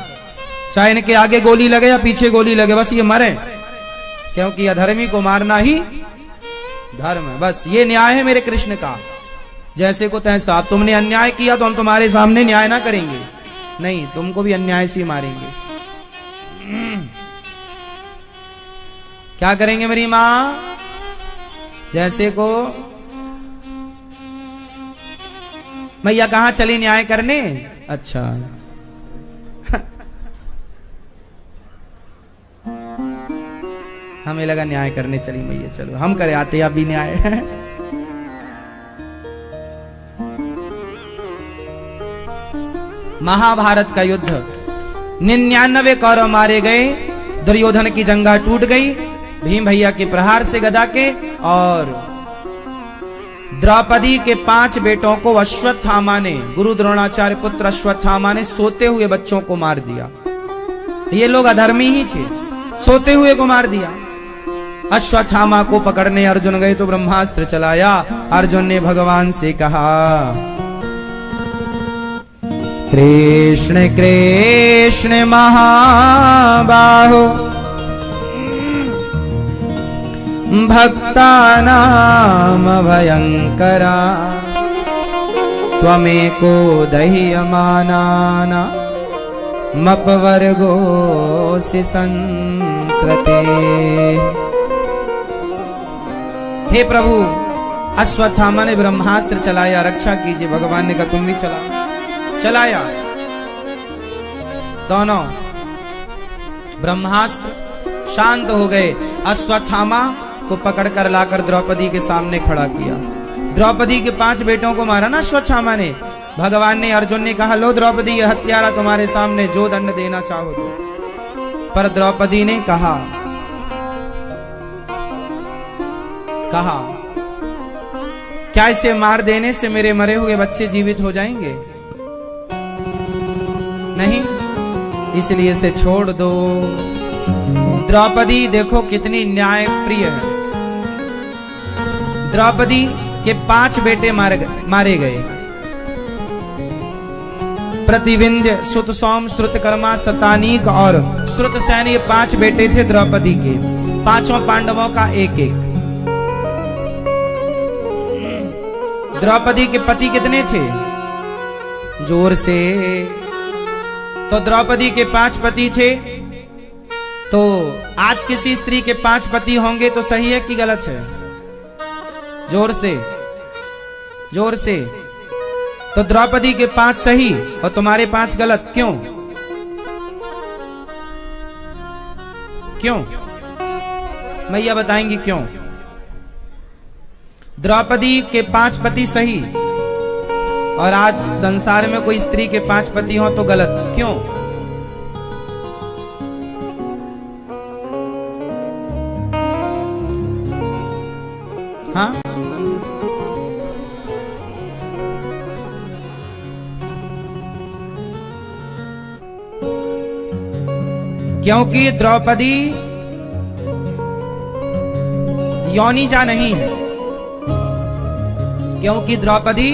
चाहे इनके आगे गोली लगे या पीछे गोली लगे, बस ये मरे, क्योंकि अधर्मी को मारना ही धर्म है। बस ये न्याय है मेरे कृष्ण का, जैसे को तैसा। तुमने अन्याय किया तो हम तुम्हारे सामने न्याय ना करेंगे, नहीं, तुमको भी अन्याय से मारेंगे। क्या करेंगे मेरी मां? जैसे को मैया कहां चली न्याय करने? अच्छा हमें लगा न्याय करने चली मैया, चलो हम करे आते अभी न्याय। महाभारत का युद्ध, 99 कौरव मारे गए, दुर्योधन की जंगा टूट गई भीम भैया के प्रहार से गदा के, और द्रौपदी के 5 बेटों को अश्वत्थामा ने, गुरु द्रोणाचार्य पुत्र अश्वत्थामा ने सोते हुए बच्चों को मार दिया। ये लोग अधर्मी ही थे, सोते हुए को मार दिया। अश्वत्थामा को पकड़ने अर्जुन गए तो ब्रह्मास्त्र चलाया। अर्जुन ने भगवान से कहा कृष्ण कृष्ण महाबाहो भक्तानाम भयंकरा त्वमेको दह्यमानाना मपवर्गोऽसि संस्रते। हे प्रभु, अश्वत्थामा ने ब्रह्मास्त्र चलाया, रक्षा कीजिए। भगवान ने कहा तुम भी चलाया। दोनों ब्रह्मास्त्र शांत हो गए। अश्वत्थामा को पकड़कर लाकर द्रौपदी के सामने खड़ा किया। द्रौपदी के 5 बेटों को मारा ना अश्वत्थामा ने। भगवान ने, अर्जुन ने कहा लो द्रौपदी, यह हत्यारा तुम्हारे सामने, जो दंड देना चाहो दो। पर द्रौपदी ने कहा कहा क्या इसे मार देने से मेरे मरे हुए बच्चे जीवित हो जाएंगे? नहीं, इसलिए इसे छोड़ दो। द्रौपदी देखो कितनी न्याय प्रिय है। द्रौपदी के 5 बेटे मारे गए। प्रतिविंध्य, श्रुतसौम, श्रुतकर्मा, शतानीक और श्रुतसेन, ये 5 बेटे थे द्रौपदी के। 5 पांडवों का एक एक। द्रौपदी के पति कितने थे? जोर से। तो द्रौपदी के 5 पति थे। तो आज किसी स्त्री के 5 पति होंगे तो सही है कि गलत है? जोर से, जोर से। तो द्रौपदी के 5 सही और तुम्हारे 5 गलत, क्यों? क्यों? मैया बताएंगी क्यों। द्रौपदी के 5 पति सही और आज संसार में कोई स्त्री के 5 पति हो तो गलत, क्यों? हाँ, क्योंकि द्रौपदी योनिजा नहीं है। क्योंकि द्रौपदी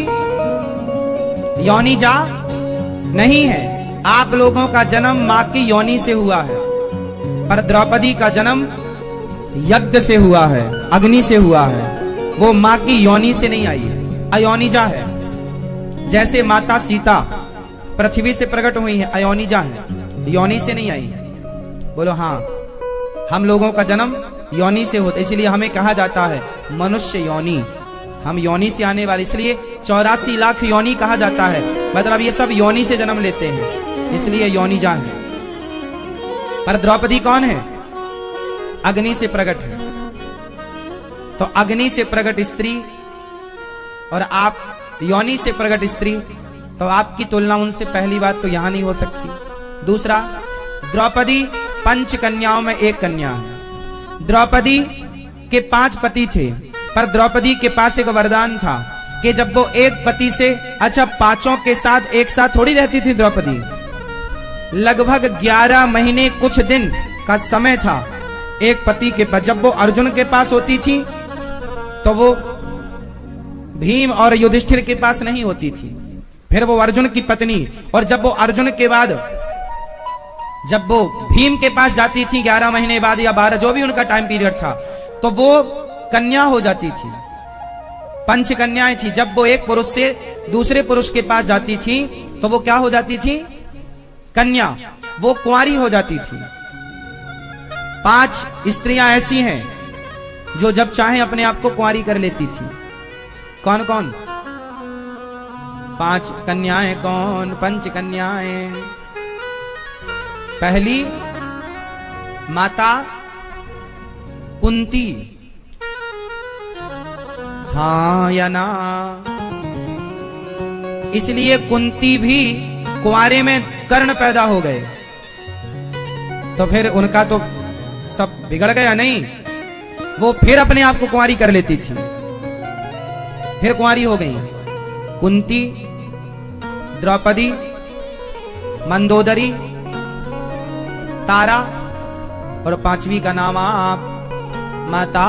योनिजा नहीं है। आप लोगों का जन्म मां की योनि से हुआ है, पर द्रौपदी का जन्म यज्ञ से हुआ है, अग्नि से हुआ है। वो मां की योनि से नहीं आई है, अयोनिजा है। जैसे माता सीता पृथ्वी से प्रकट हुई है, अयोनिजा है, योनि से नहीं आई है। बोलो हाँ, हम लोगों का जन्म योनि से होता, इसलिए हमें कहा जाता है मनुष्य योनि। हम योनि से आने वाले, इसलिए 84 लाख योनि कहा जाता है। मतलब ये सब योनि से जन्म लेते हैं, इसलिए योनिजा है। पर द्रौपदी कौन है? अग्नि से प्रकट है। तो अग्नि से प्रकट स्त्री और आप योनि से प्रकट स्त्री, तो आपकी तुलना उनसे पहली बात तो यहां नहीं हो सकती। दूसरा, द्रौपदी 5 कन्याओं में एक कन्या है। द्रौपदी के 5 पति थे, पर द्रौपदी के पास एक वरदान था कि जब वो एक पति से, अच्छा 5 के साथ एक साथ थोड़ी रहती थी द्रौपदी। लगभग 11 महीने कुछ दिन का समय था एक पति के पास। जब वो अर्जुन के पास होती थी तो वो भीम और युधिष्ठिर के पास नहीं होती थी। फिर वो अर्जुन की पत्नी, और जब वो अर्जुन के बाद जब वो भीम के पास जाती थी 11 महीने बाद या 12, जो भी उनका टाइम पीरियड था, तो वो कन्या हो जाती थी। 5 कन्याएं थी। जब वो एक पुरुष से दूसरे पुरुष के पास जाती थी तो वो क्या हो जाती थी? कन्या। वो कुंवारी हो जाती थी। 5 स्त्रियां ऐसी हैं जो जब चाहे अपने आप को कुंवारी कर लेती थी। कौन कौन? 5 कन्याएं कौन? 5 कन्याएं। पहली माता कुंती, हाँ या ना? इसलिए कुंती भी कुंवारे में कर्ण पैदा हो गए, तो फिर उनका तो सब बिगड़ गया नहीं। वो फिर अपने आप को कुंवारी कर लेती थी, फिर कुंवारी हो गई। कुंती, द्रौपदी, मंदोदरी, तारा, और 5वीं का नाम आप माता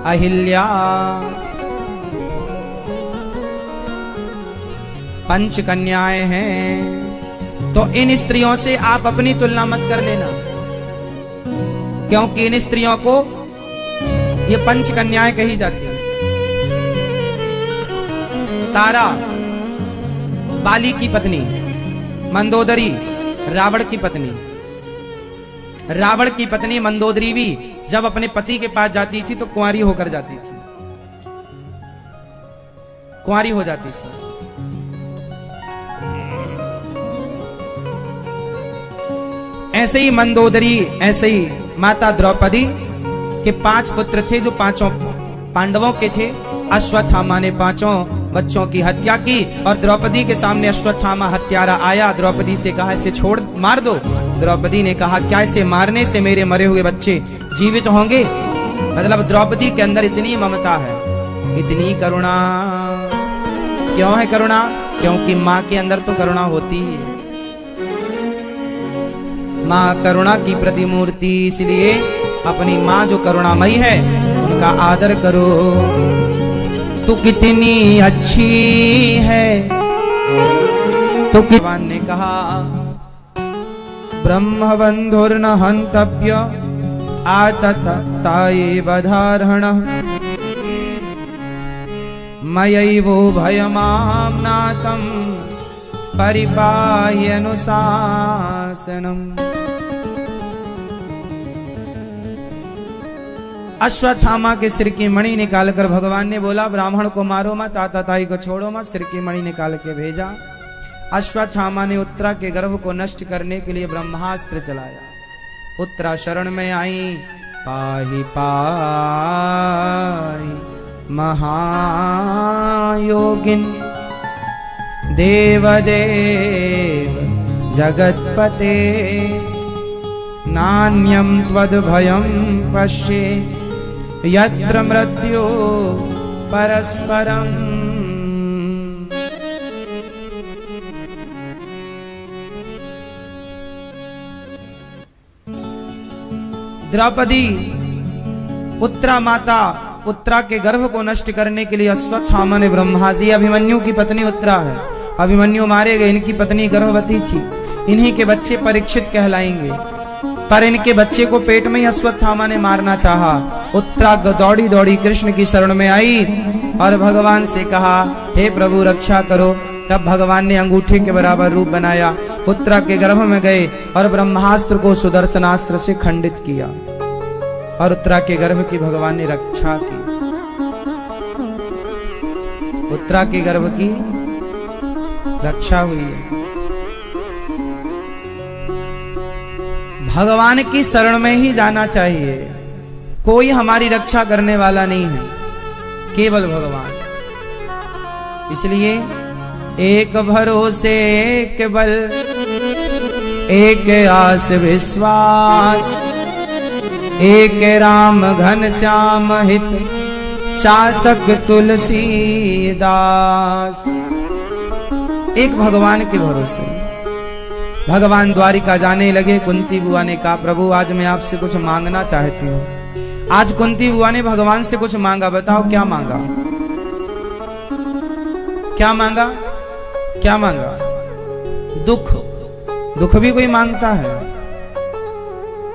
अहिल्या। 5 कन्याएं हैं। तो इन स्त्रियों से आप अपनी तुलना मत कर लेना, क्योंकि इन स्त्रियों को ये 5 कन्याएं कही जाती हैं। तारा बाली की पत्नी, मंदोदरी रावण की पत्नी। रावण की पत्नी मंदोदरी भी जब अपने पति के पास जाती थी तो कुंवारी होकर जाती थी, कुंवारी हो जाती थी। ऐसे ही मंदोदरी, ऐसे ही माता द्रौपदी के 5 पुत्र थे जो 5 पांडवों के थे। अश्वत्थामा ने 5 बच्चों की हत्या की और द्रौपदी के सामने अश्वत्थामा हत्यारा आया। द्रौपदी से कहा इसे छोड़, मार दो। द्रौपदी ने कहा क्या इसे मारने से मेरे मरे हुए बच्चे जीवित होंगे? मतलब द्रौपदी के अंदर इतनी ममता है, इतनी करुणा। क्यों है करुणा? क्योंकि माँ के अंदर तो करुणा होती ही है। माँ करुणा की प्रतिमूर्ति, इसलिए अपनी माँ जो करुणामयी है उनका आदर करो। तू कितनी अच्छी है, तो भगवान ने कहा ब्रह्मबंधुर्न हंतव्य आतताएव धारणः मयैवो भयमाम्नातं परिपायनुशासनम्। अश्वत्थामा के सिर की मणि निकालकर भगवान ने बोला ब्राह्मण को मारो मत, आतताई को छोड़ो मत। सिर की मणि निकाल के भेजा। अश्वत्थामा ने उत्तरा के गर्भ को नष्ट करने के लिए ब्रह्मास्त्र चलाया। उत्तरा शरण में आई, पाहि पाहि महायोगिन देवदेव जगत्पते नान्यं त्वद्भयं पश्ये यत्र मृत्यो परस्परम्। द्रौपदी उत्तरा माता उत्तरा के गर्भ को नष्ट करने के लिए अश्वत्थामा ने ब्रह्माजी, अभिमन्यु की पत्नी उत्तरा है, अभिमन्यु मारे गए, इनकी पत्नी गर्भवती थी, इन्हीं के बच्चे परीक्षित कहलाएंगे। पर इनके बच्चे को पेट में ही अश्वत्थामा ने मारना चाहा। उत्तरा दौड़ी दौड़ी कृष्ण की शरण में आई और भगवान से कहा हे प्रभु रक्षा करो। तब भगवान ने अंगूठे के बराबर रूप बनाया, उत्तरा के गर्भ में गए और ब्रह्मास्त्र को सुदर्शनास्त्र से खंडित किया और उत्तरा के गर्भ की भगवान ने रक्षा की। उत्तरा के गर्भ की रक्षा हुई है। भगवान की शरण में ही जाना चाहिए। कोई हमारी रक्षा करने वाला नहीं है, केवल भगवान। इसलिए एक भरोसे एक बल, एक आस विश्वास, एक राम घन श्याम हित चातक तुलसीदास। एक भगवान के भरोसे। भगवान द्वारिका जाने लगे। कुंती बुआ ने कहा प्रभु आज मैं आपसे कुछ मांगना चाहती हूँ। आज कुंती बुआ ने भगवान से कुछ मांगा। बताओ क्या मांगा? क्या मांगा? क्या मांगा? दुख। दुख भी कोई मांगता है?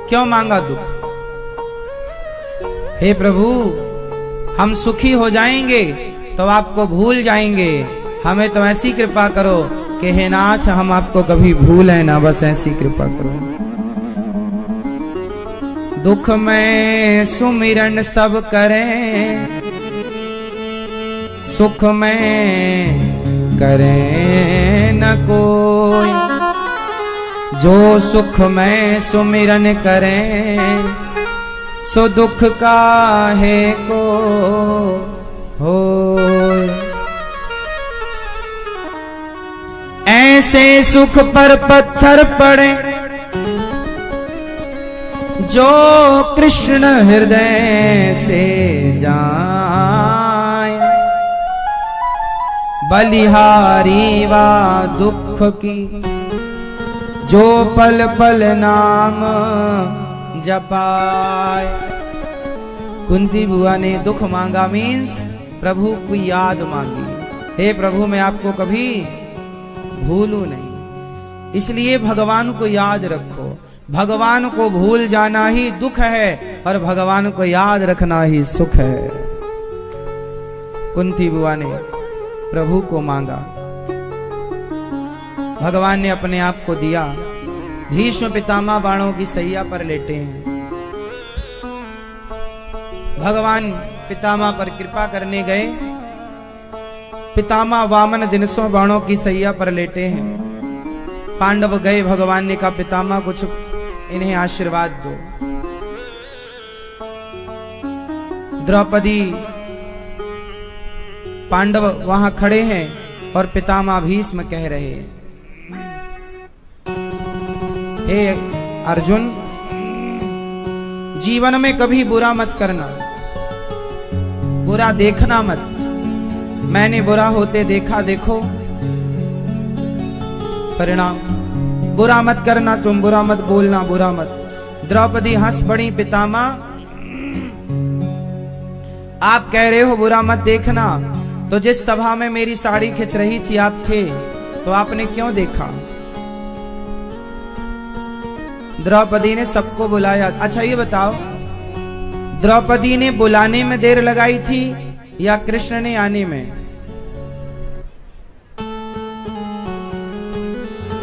क्यों मांगा दुख? हे प्रभु हम सुखी हो जाएंगे तो आपको भूल जाएंगे, हमें तो ऐसी कृपा करो कि हे नाथ हम आपको कभी भूलें ना, बस ऐसी कृपा करो। दुख में सुमिरन सब करें, सुख में करें न कोई। जो सुख में सुमिरन करें सो दुख काहे को होय। ऐसे सुख पर पत्थर पड़े जो कृष्ण हृदय से जाए। बलिहारी वा दुख की जो पल पल नाम जपाए। कुंती बुआ ने दुख मांगा मीन्स प्रभु की याद मांगी। हे प्रभु मैं आपको कभी भूलूं नहीं, इसलिए भगवान को याद रखो। भगवान को भूल जाना ही दुख है और भगवान को याद रखना ही सुख है। कुंती बुआ ने प्रभु को मांगा, भगवान ने अपने आप को दिया। भीष्म पितामह बाणों की सैया पर लेटे हैं। भगवान पितामह पर कृपा करने गए। पितामह वामन 300 बाणों की सैया पर लेटे हैं। पांडव गए, भगवान ने कहा पितामह कुछ इन्हें आशीर्वाद दो। द्रौपदी पांडव वहां खड़े हैं और पितामह भीष्म कह रहे हैं हे अर्जुन जीवन में कभी बुरा मत करना, बुरा देखना मत, मैंने बुरा होते देखा, देखो परिणाम। बुरा मत करना तुम, बुरा मत बोलना, बुरा मत। द्रौपदी हंस पड़ी, पितामह आप कह रहे हो बुरा मत देखना, तो जिस सभा में मेरी साड़ी खिंच रही थी आप थे, तो आपने क्यों देखा? द्रौपदी ने सबको बुलाया। अच्छा ये बताओ, द्रौपदी ने बुलाने में देर लगाई थी या कृष्ण ने आने में?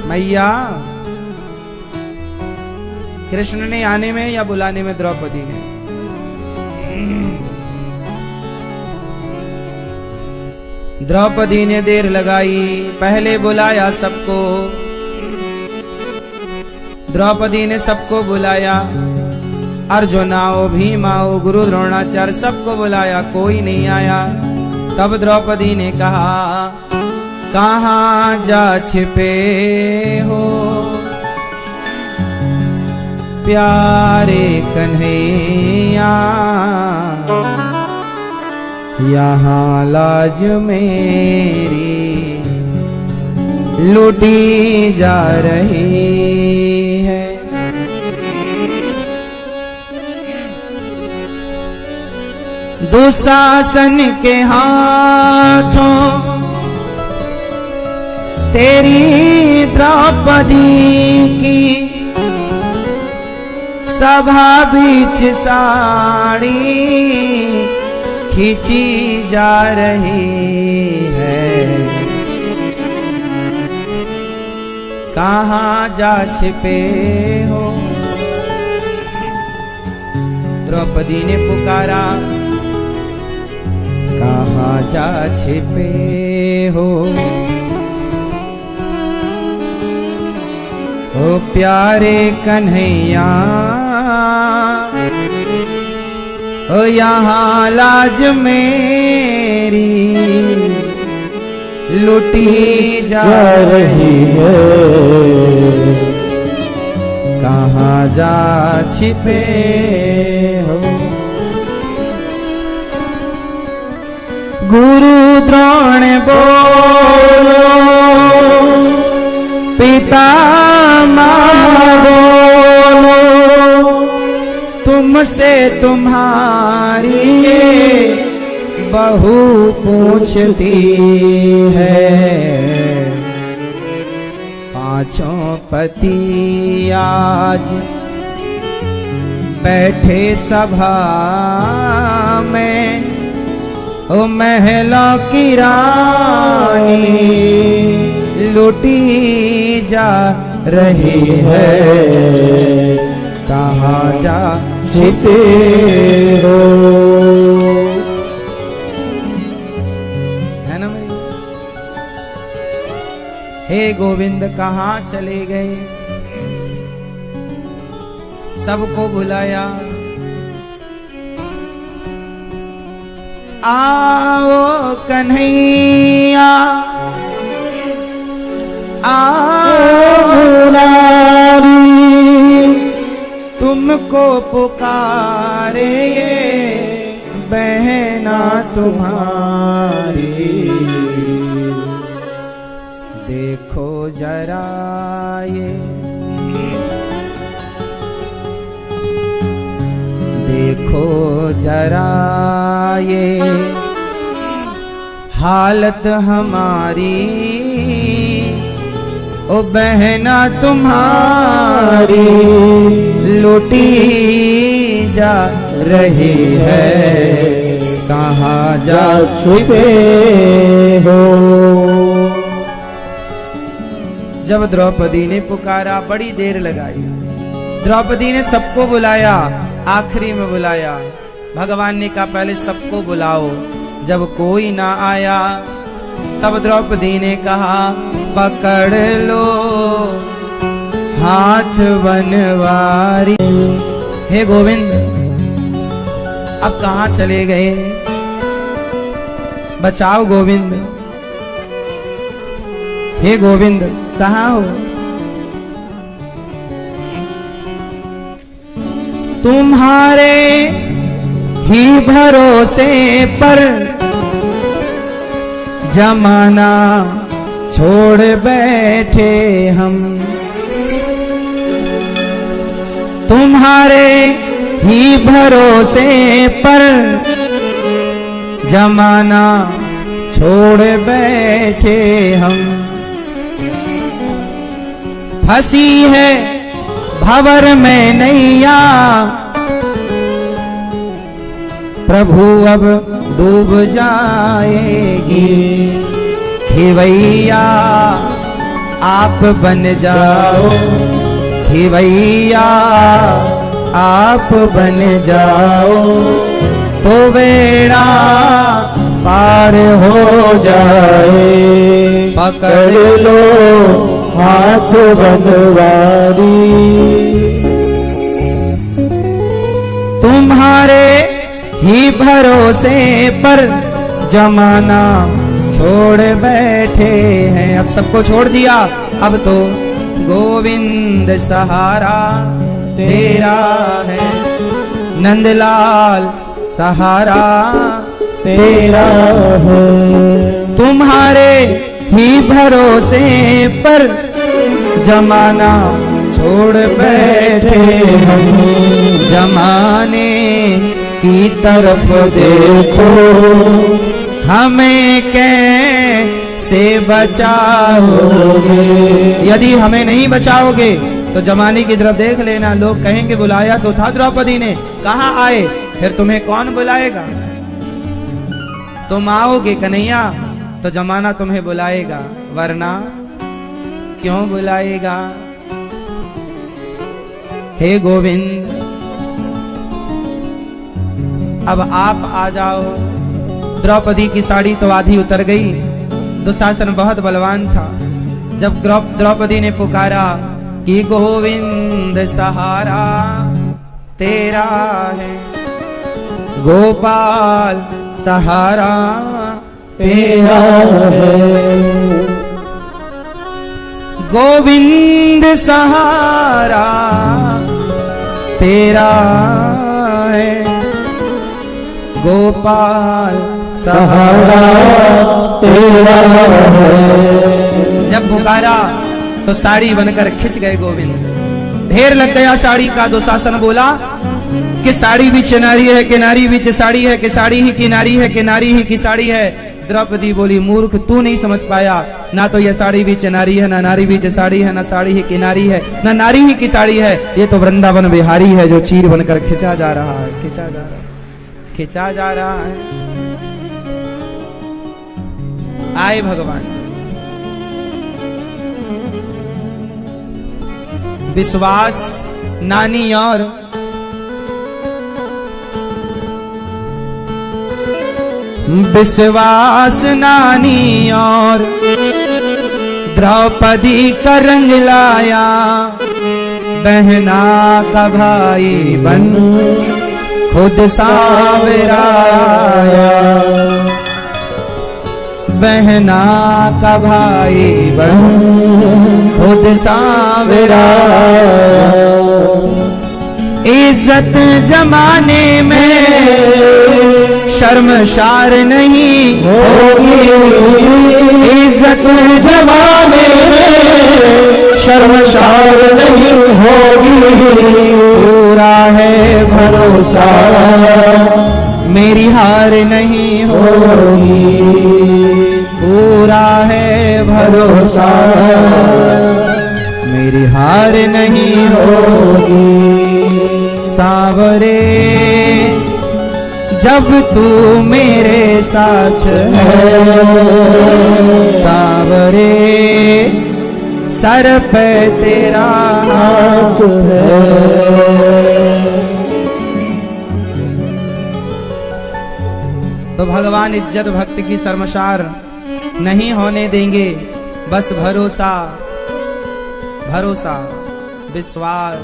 मैया, कृष्ण ने आने में या बुलाने में द्रौपदी ने? द्रौपदी ने देर लगाई, पहले बुलाया सबको। द्रौपदी ने सबको बुलाया, अर्जुनाओ, भीमाओ, गुरु द्रोणाचार्य सबको बुलाया, कोई नहीं आया। तब द्रौपदी ने कहा, कहाँ जा छिपे हो प्यारे कन्हैया, यहाँ लाज मेरी लूटी जा रही है। दुशासन के हाथों तेरी द्रौपदी की सभा बीच साड़ी खींची जा रही है। कहाँ जा छिपे हो? द्रौपदी ने पुकारा, कहाँ जा छिपे हो ओ प्यारे कन्हैया, ओ यहाँ लाज मेरी लुटी जा रही है। कहाँ जा छिपे हो? गुरु द्रोण बोलो, पितामह बोलो, तुमसे तुम्हारी बहू पूछती है। पांचों पति आज बैठे सभा में, ओ महलों की रानी लुटी जा रही है। कहाँ जा छिपे हो? है ना मेरी? हे गोविंद कहाँ चले गए? सबको बुलाया, आओ कन्हैया, आओ मुरारी, तुमको पुकारे ये बहना तुम्हारी। देखो जरा ये, देखो जरा ये हालत हमारी, ओ बहना तुम्हारी लुटी जा रही है। कहाँ जा छिपे हो? जब द्रौपदी ने पुकारा, बड़ी देर लगाई। द्रौपदी ने सबको बुलाया, आखिरी में बुलाया। भगवान ने कहा पहले सबको बुलाओ। जब कोई ना आया तब द्रौपदी ने कहा पकड़ लो हाथ बनवारी। हे गोविंद अब कहाँ चले गए? बचाओ गोविंद। हे गोविंद कहाँ हो? तुम्हारे ही भरोसे पर जमाना छोड़ बैठे हम। तुम्हारे ही भरोसे पर जमाना छोड़ बैठे हम। फंसी है भंवर में नैया, प्रभु अब डूब जाएगी। खेवैया आप बन जाओ, खेवैया आप बन जाओ, तो बेड़ा पार हो जाए। पकड़ लो हाथ बनवारी, तुम्हारे ही भरोसे पर जमाना छोड़ बैठे हैं। अब सबको छोड़ दिया, अब तो गोविंद सहारा तेरा है। नंदलाल सहारा तेरा है। तुम्हारे ही भरोसे पर जमाना छोड़ बैठे हम। जमाने की तरफ देखो, हमें कैसे बचाओगे। यदि हमें नहीं बचाओगे तो जमाने की तरफ देख लेना। लोग कहेंगे बुलाया तो था द्रौपदी ने, कहाँ आए, फिर तुम्हें कौन बुलाएगा। तुम आओगे कन्हैया तो जमाना तुम्हें बुलाएगा, वरना क्यों बुलाएगा। हे गोविंद अब आप आ जाओ। द्रौपदी की साड़ी तो आधी उतर गई। दुशासन बहुत बलवान था। जब द्रौपदी ने पुकारा कि गोविंद सहारा तेरा है, गोपाल सहारा तेरा है, गोविंद सहारा तेरा है, गोपाल सहारा तेरा है। जब पुकारा तो साड़ी बनकर खिंच गए गोविंद। ढेर लग गया साड़ी का। दुशासन बोला कि साड़ी भी नारी है कि नारी भी साड़ी है कि साड़ी ही की नारी है कि नारी ही की साड़ी है। द्रौपदी बोली मूर्ख, तू नहीं समझ पाया, ना तो यह साड़ी भी नारी है, ना नारी भी साड़ी है, ना साड़ी ही की नारी है, ना नारी ही की साड़ी है। ये तो वृंदावन बिहारी है जो चीर बनकर खिंचा जा रहा है, खिंचा जा रहा है, खिंचा जा रहा है। आए भगवान। विश्वास नानी और विश्वास नानी और द्रौपदी का रंग लाया, बहना का भाई बन खुद सावरा आया, बहना का भाई बन खुद सावरा आया। इज्जत जमाने में शर्मशार नहीं होगी, इज्जत जमाने में शर्मशार नहीं होगी। पूरा है भरोसा मेरी हार नहीं होगी, पूरा है भरोसा मेरी हार नहीं होगी। सावरे जब तू मेरे साथ है, सावरे सर पे तेरा हाथ है। तो भगवान इज्जत भक्ति की शर्मसार नहीं होने देंगे। बस भरोसा भरोसा विश्वास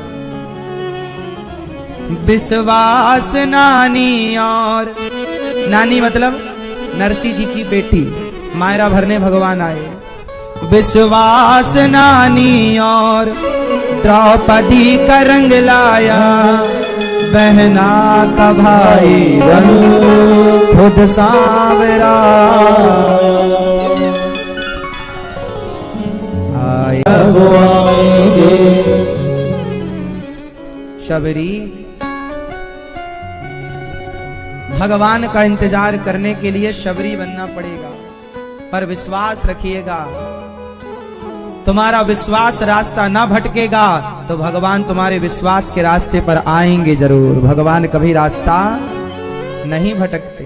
विश्वास नानी और नानी मतलब नरसी जी की बेटी, मायरा भरने भगवान आए। विश्वास नानी और द्रौपदी का रंग लाया, बहना का भाई बनूं खुद सांवरा आया वो आएंगे। शबरी भगवान का इंतजार करने के लिए शबरी बनना पड़ेगा, पर विश्वास रखिएगा, तुम्हारा विश्वास रास्ता ना भटकेगा तो भगवान तुम्हारे विश्वास के रास्ते पर आएंगे जरूर। भगवान कभी रास्ता नहीं भटकते।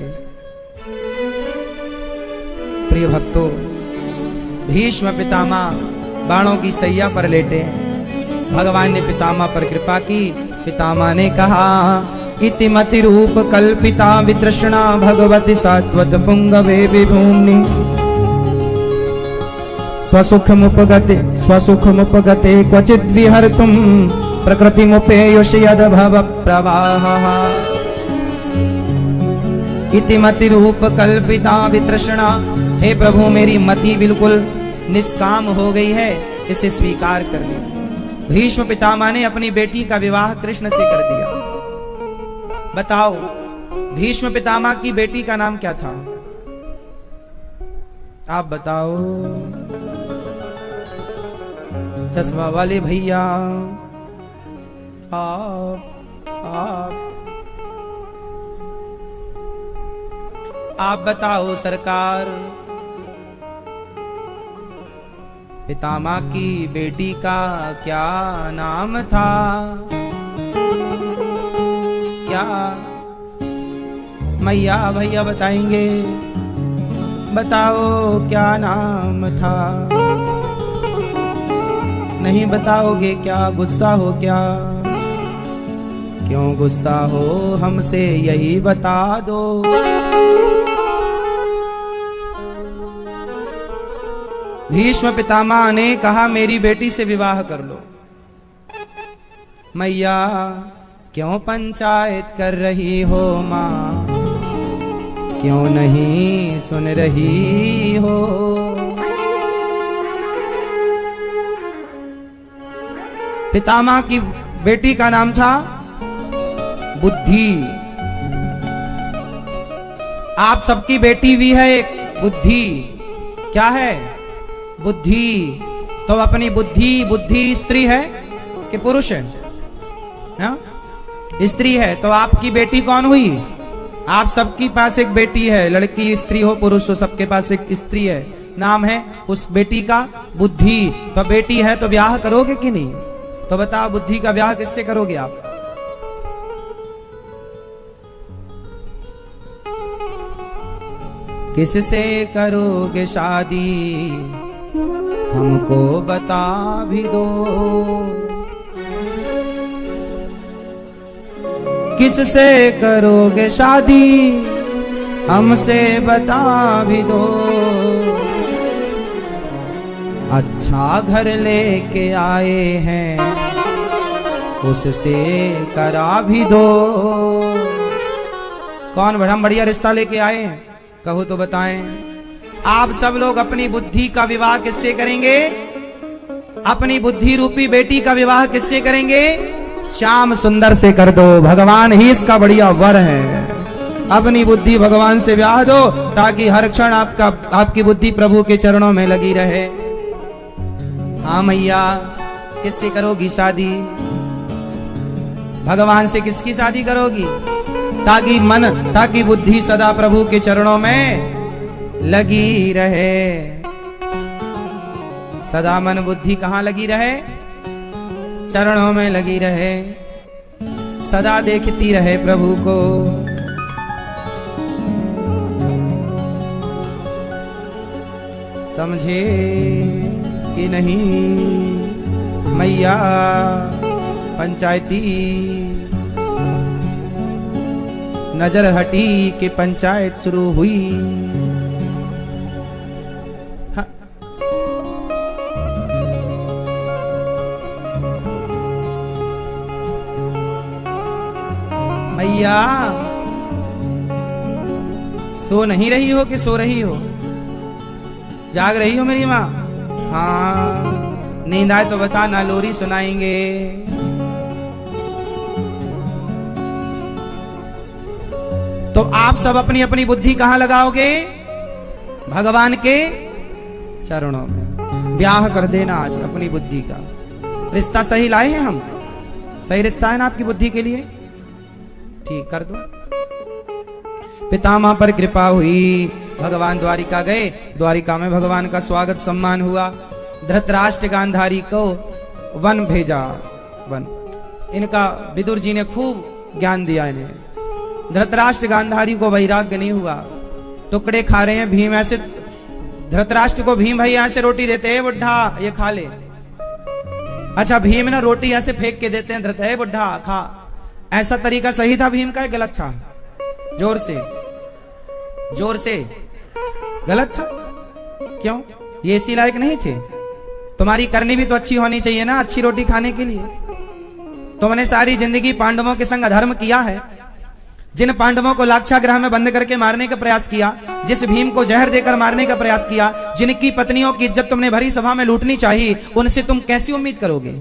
प्रिय भक्तों, भीष्म पितामह बाणों की सैया पर लेटे। भगवान ने पितामह पर कृपा की। पितामह ने कहा, इति मति रूप कल्पिता वितृष्णा भगवती सात्वत पुंगवे विभूम्नि स्वसुखमुपगते क्वचिद् विहर्तुं प्रकृतिमुपेयुषि यद्भव प्रवाहः। इति मति रूप कल्पिता वितृष्णा, हे प्रभु मेरी मति बिल्कुल निष्काम हो गई है, इसे स्वीकार कर लीजिए। भीष्म पितामह ने अपनी बेटी का विवाह कृष्ण से कर दिया। बताओ, भीष्म पितामह की बेटी का नाम क्या था? आप बताओ। चश्मा वाले भैया, आप बताओ सरकार। पितामह की बेटी का क्या नाम था? क्या मैया भैया बताएंगे? बताओ क्या नाम था? नहीं बताओगे क्या? गुस्सा हो क्या? क्यों गुस्सा हो? हमसे यही बता दो। भीष्म पितामह ने कहा, मेरी बेटी से विवाह कर लो। मैया क्यों पंचायत कर रही हो माँ? क्यों नहीं सुन रही हो? पितामह की बेटी का नाम था बुद्धि। आप सबकी बेटी भी है एक बुद्धि। क्या है? बुद्धि। तो अपनी बुद्धि स्त्री है कि पुरुष है? ना? स्त्री है। तो आपकी बेटी कौन हुई? आप सबके पास एक बेटी है, लड़की स्त्री हो पुरुष हो, सबके पास एक स्त्री है। नाम है उस बेटी का बुद्धि। तो बेटी है तो ब्याह करोगे कि नहीं? तो बताओ, बुद्धि का ब्याह किससे करोगे आप? किससे करोगे शादी? हमको बता भी दो। किससे करोगे शादी? हमसे बता भी दो। अच्छा घर लेके आए हैं, उससे करा भी दो। कौन बढ़िया रिश्ता लेके आए हैं? कहो तो बताएं। आप सब लोग अपनी बुद्धि का विवाह किससे करेंगे? अपनी बुद्धि रूपी बेटी का विवाह किससे करेंगे? श्याम सुंदर से कर दो। भगवान ही इसका बढ़िया वर है। अपनी बुद्धि भगवान से ब्याह दो, ताकि हर क्षण आपकी बुद्धि प्रभु के चरणों में लगी रहे। हाँ मैया, किससे करोगी शादी? भगवान से किसकी शादी करोगी? ताकि बुद्धि सदा प्रभु के चरणों में लगी रहे। सदा मन बुद्धि कहाँ लगी रहे? चरणों में लगी रहे। सदा देखती रहे प्रभु को। समझे कि नहीं मैया? पंचायती नजर हटी कि पंचायत शुरू हुई। हाँ। मैया सो नहीं रही हो कि सो रही हो? जाग रही हो मेरी माँ? हाँ, नींद आए तो बता ना, लोरी सुनाएंगे। तो आप सब अपनी अपनी बुद्धि कहां लगाओगे? भगवान के चरणों में। ब्याह कर देना आज अपनी बुद्धि का। रिश्ता सही लाए हैं हम? सही रिश्ता है ना आपकी बुद्धि के लिए? ठीक कर दो। पितामह पर कृपा हुई, भगवान द्वारिका गए। द्वारिका में भगवान का स्वागत सम्मान हुआ। धृतराष्ट्र गांधारी को वन भेजा। वन, इनका विदुर जी ने खूब ज्ञान दिया इन्हें। धृतराष्ट्र गांधारी को वैराग्य नहीं हुआ, टुकड़े खा रहे हैं। भीम ऐसे, धृतराष्ट्र को भीम भाई ऐसे रोटी देते हैं, बुढ़ा ये खा ले। अच्छा, भीम ना रोटी ऐसे फेंक के देते हैं, धृत है बुढ़ा खा। ऐसा तरीका सही था भीम का? गलत था? जोर से, जोर से गलत था। क्यों? ये इसी लायक नहीं थे? तुम्हारी करनी भी तो अच्छी होनी चाहिए ना, अच्छी रोटी खाने के लिए। तुमने सारी जिंदगी पांडवों के संग अधर्म किया है। जिन पांडवों को लाक्षागृह में बंद करके मारने का प्रयास किया, जिस भीम को जहर देकर मारने का प्रयास किया, जिनकी पत्नियों की इज्जत तुमने भरी सभा में लूटनी चाहिए, उनसे तुम कैसी उम्मीद करोगे?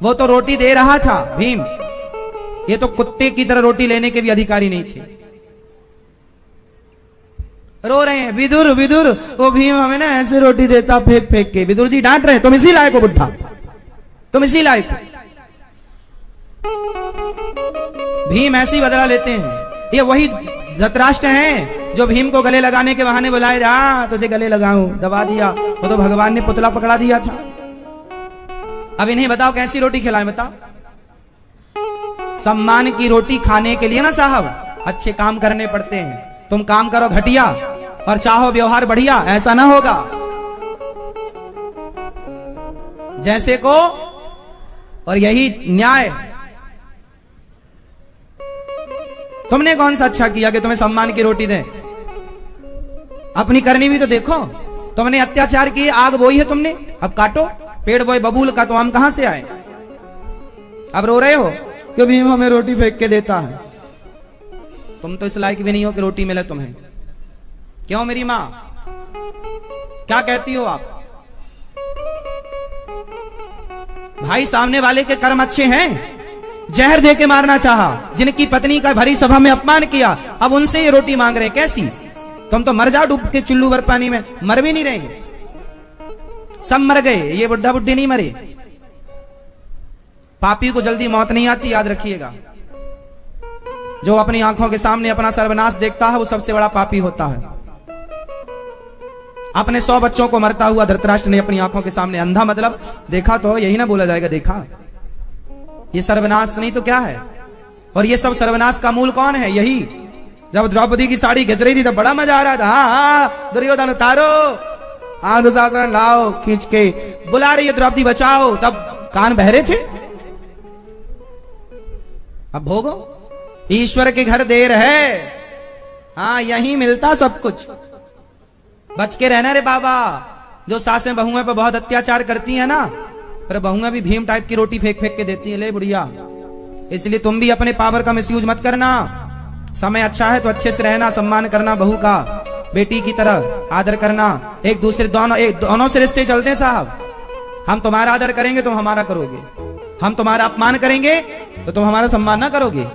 वो तो रोटी दे रहा था भीम, ये तो कुत्ते की तरह रोटी लेने के भी अधिकारी नहीं थे। रो रहे हैं, विदुर विदुर वो भीम हमें ना ऐसे रोटी देता फेंक फेंक के। विदुर जी डांट रहे हैं, तुम इसी लायक हो बुढ़ा, तुम इसी लायक हो। भीम ऐसे ही बदला लेते हैं। ये वही धृतराष्ट्र हैं जो भीम को गले लगाने के बहाने बुलाए, जा तुझे गले लगाऊं, दबा दिया। वो तो भगवान ने पुतला पकड़ा दिया था। अब इन्हें बताओ कैसी रोटी खिलाएं? बताओ। सम्मान की रोटी खाने के लिए ना साहब अच्छे काम करने पड़ते हैं। तुम काम करो घटिया और चाहो व्यवहार बढ़िया, ऐसा ना होगा। जैसे को, और यही न्याय। तुमने कौन सा अच्छा किया कि तुम्हें सम्मान की रोटी दें? अपनी करनी भी तो देखो। तुमने अत्याचार किए, आग बोई है तुमने, अब काटो। पेड़ बोए बबूल का, तो हम कहां से आए? अब रो रहे हो कि भीम हमें रोटी फेंक के देता है। तुम तो इस लायक भी नहीं हो कि रोटी मिले तुम्हें। क्यों मेरी मां, क्या कहती हो आप? भाई सामने वाले के कर्म अच्छे हैं, जहर दे के मारना चाहा, जिनकी पत्नी का भरी सभा में अपमान किया, अब उनसे ये रोटी मांग रहे। कैसी? तुम तो मर जाओ डूब के चुल्लू भर पानी में। मर भी नहीं रहे, सब मर गए, ये बुढ़ा बुढ़ी नहीं मरे। पापी को जल्दी मौत नहीं आती, याद रखिएगा। जो अपनी आंखों के सामने अपना सर्वनाश देखता है वो सबसे बड़ा पापी होता है। अपने 100 बच्चों को मरता हुआ धृतराष्ट्र ने अपनी आंखों के सामने, अंधा मतलब देखा तो यही ना बोला जाएगा, देखा। ये सर्वनाश नहीं तो क्या है? और ये सब सर्वनाश का मूल कौन है? यही। जब द्रौपदी की साड़ी खिंच रही थी तब बड़ा मजा आ रहा था। हाँ दुर्योधन उतारो, हाँ दुशासन लाओ, खींच के बुला रही है द्रौपदी बचाओ, तब कान बहरे थे। अब भोगो, ईश्वर के घर देर है। हाँ यही मिलता सब कुछ। बच के रहना रे बाबा। जो सासें बहुएं पर बहुत अत्याचार करती है ना, पर बहुएं भी भीम टाइप की रोटी फेंक फेंक के देती है, ले बुढ़िया। इसलिए तुम भी अपने पावर का मिसयूज मत करना। समय अच्छा है तो अच्छे से रहना, सम्मान करना बहू का, बेटी की तरह आदर करना। एक दूसरे दोनों से रिश्ते चलते हैं साहब। हम तुम्हारा आदर करेंगे तुम हमारा करोगे, हम तुम्हारा अपमान करेंगे तो तुम हमारा सम्मान ना करोगे।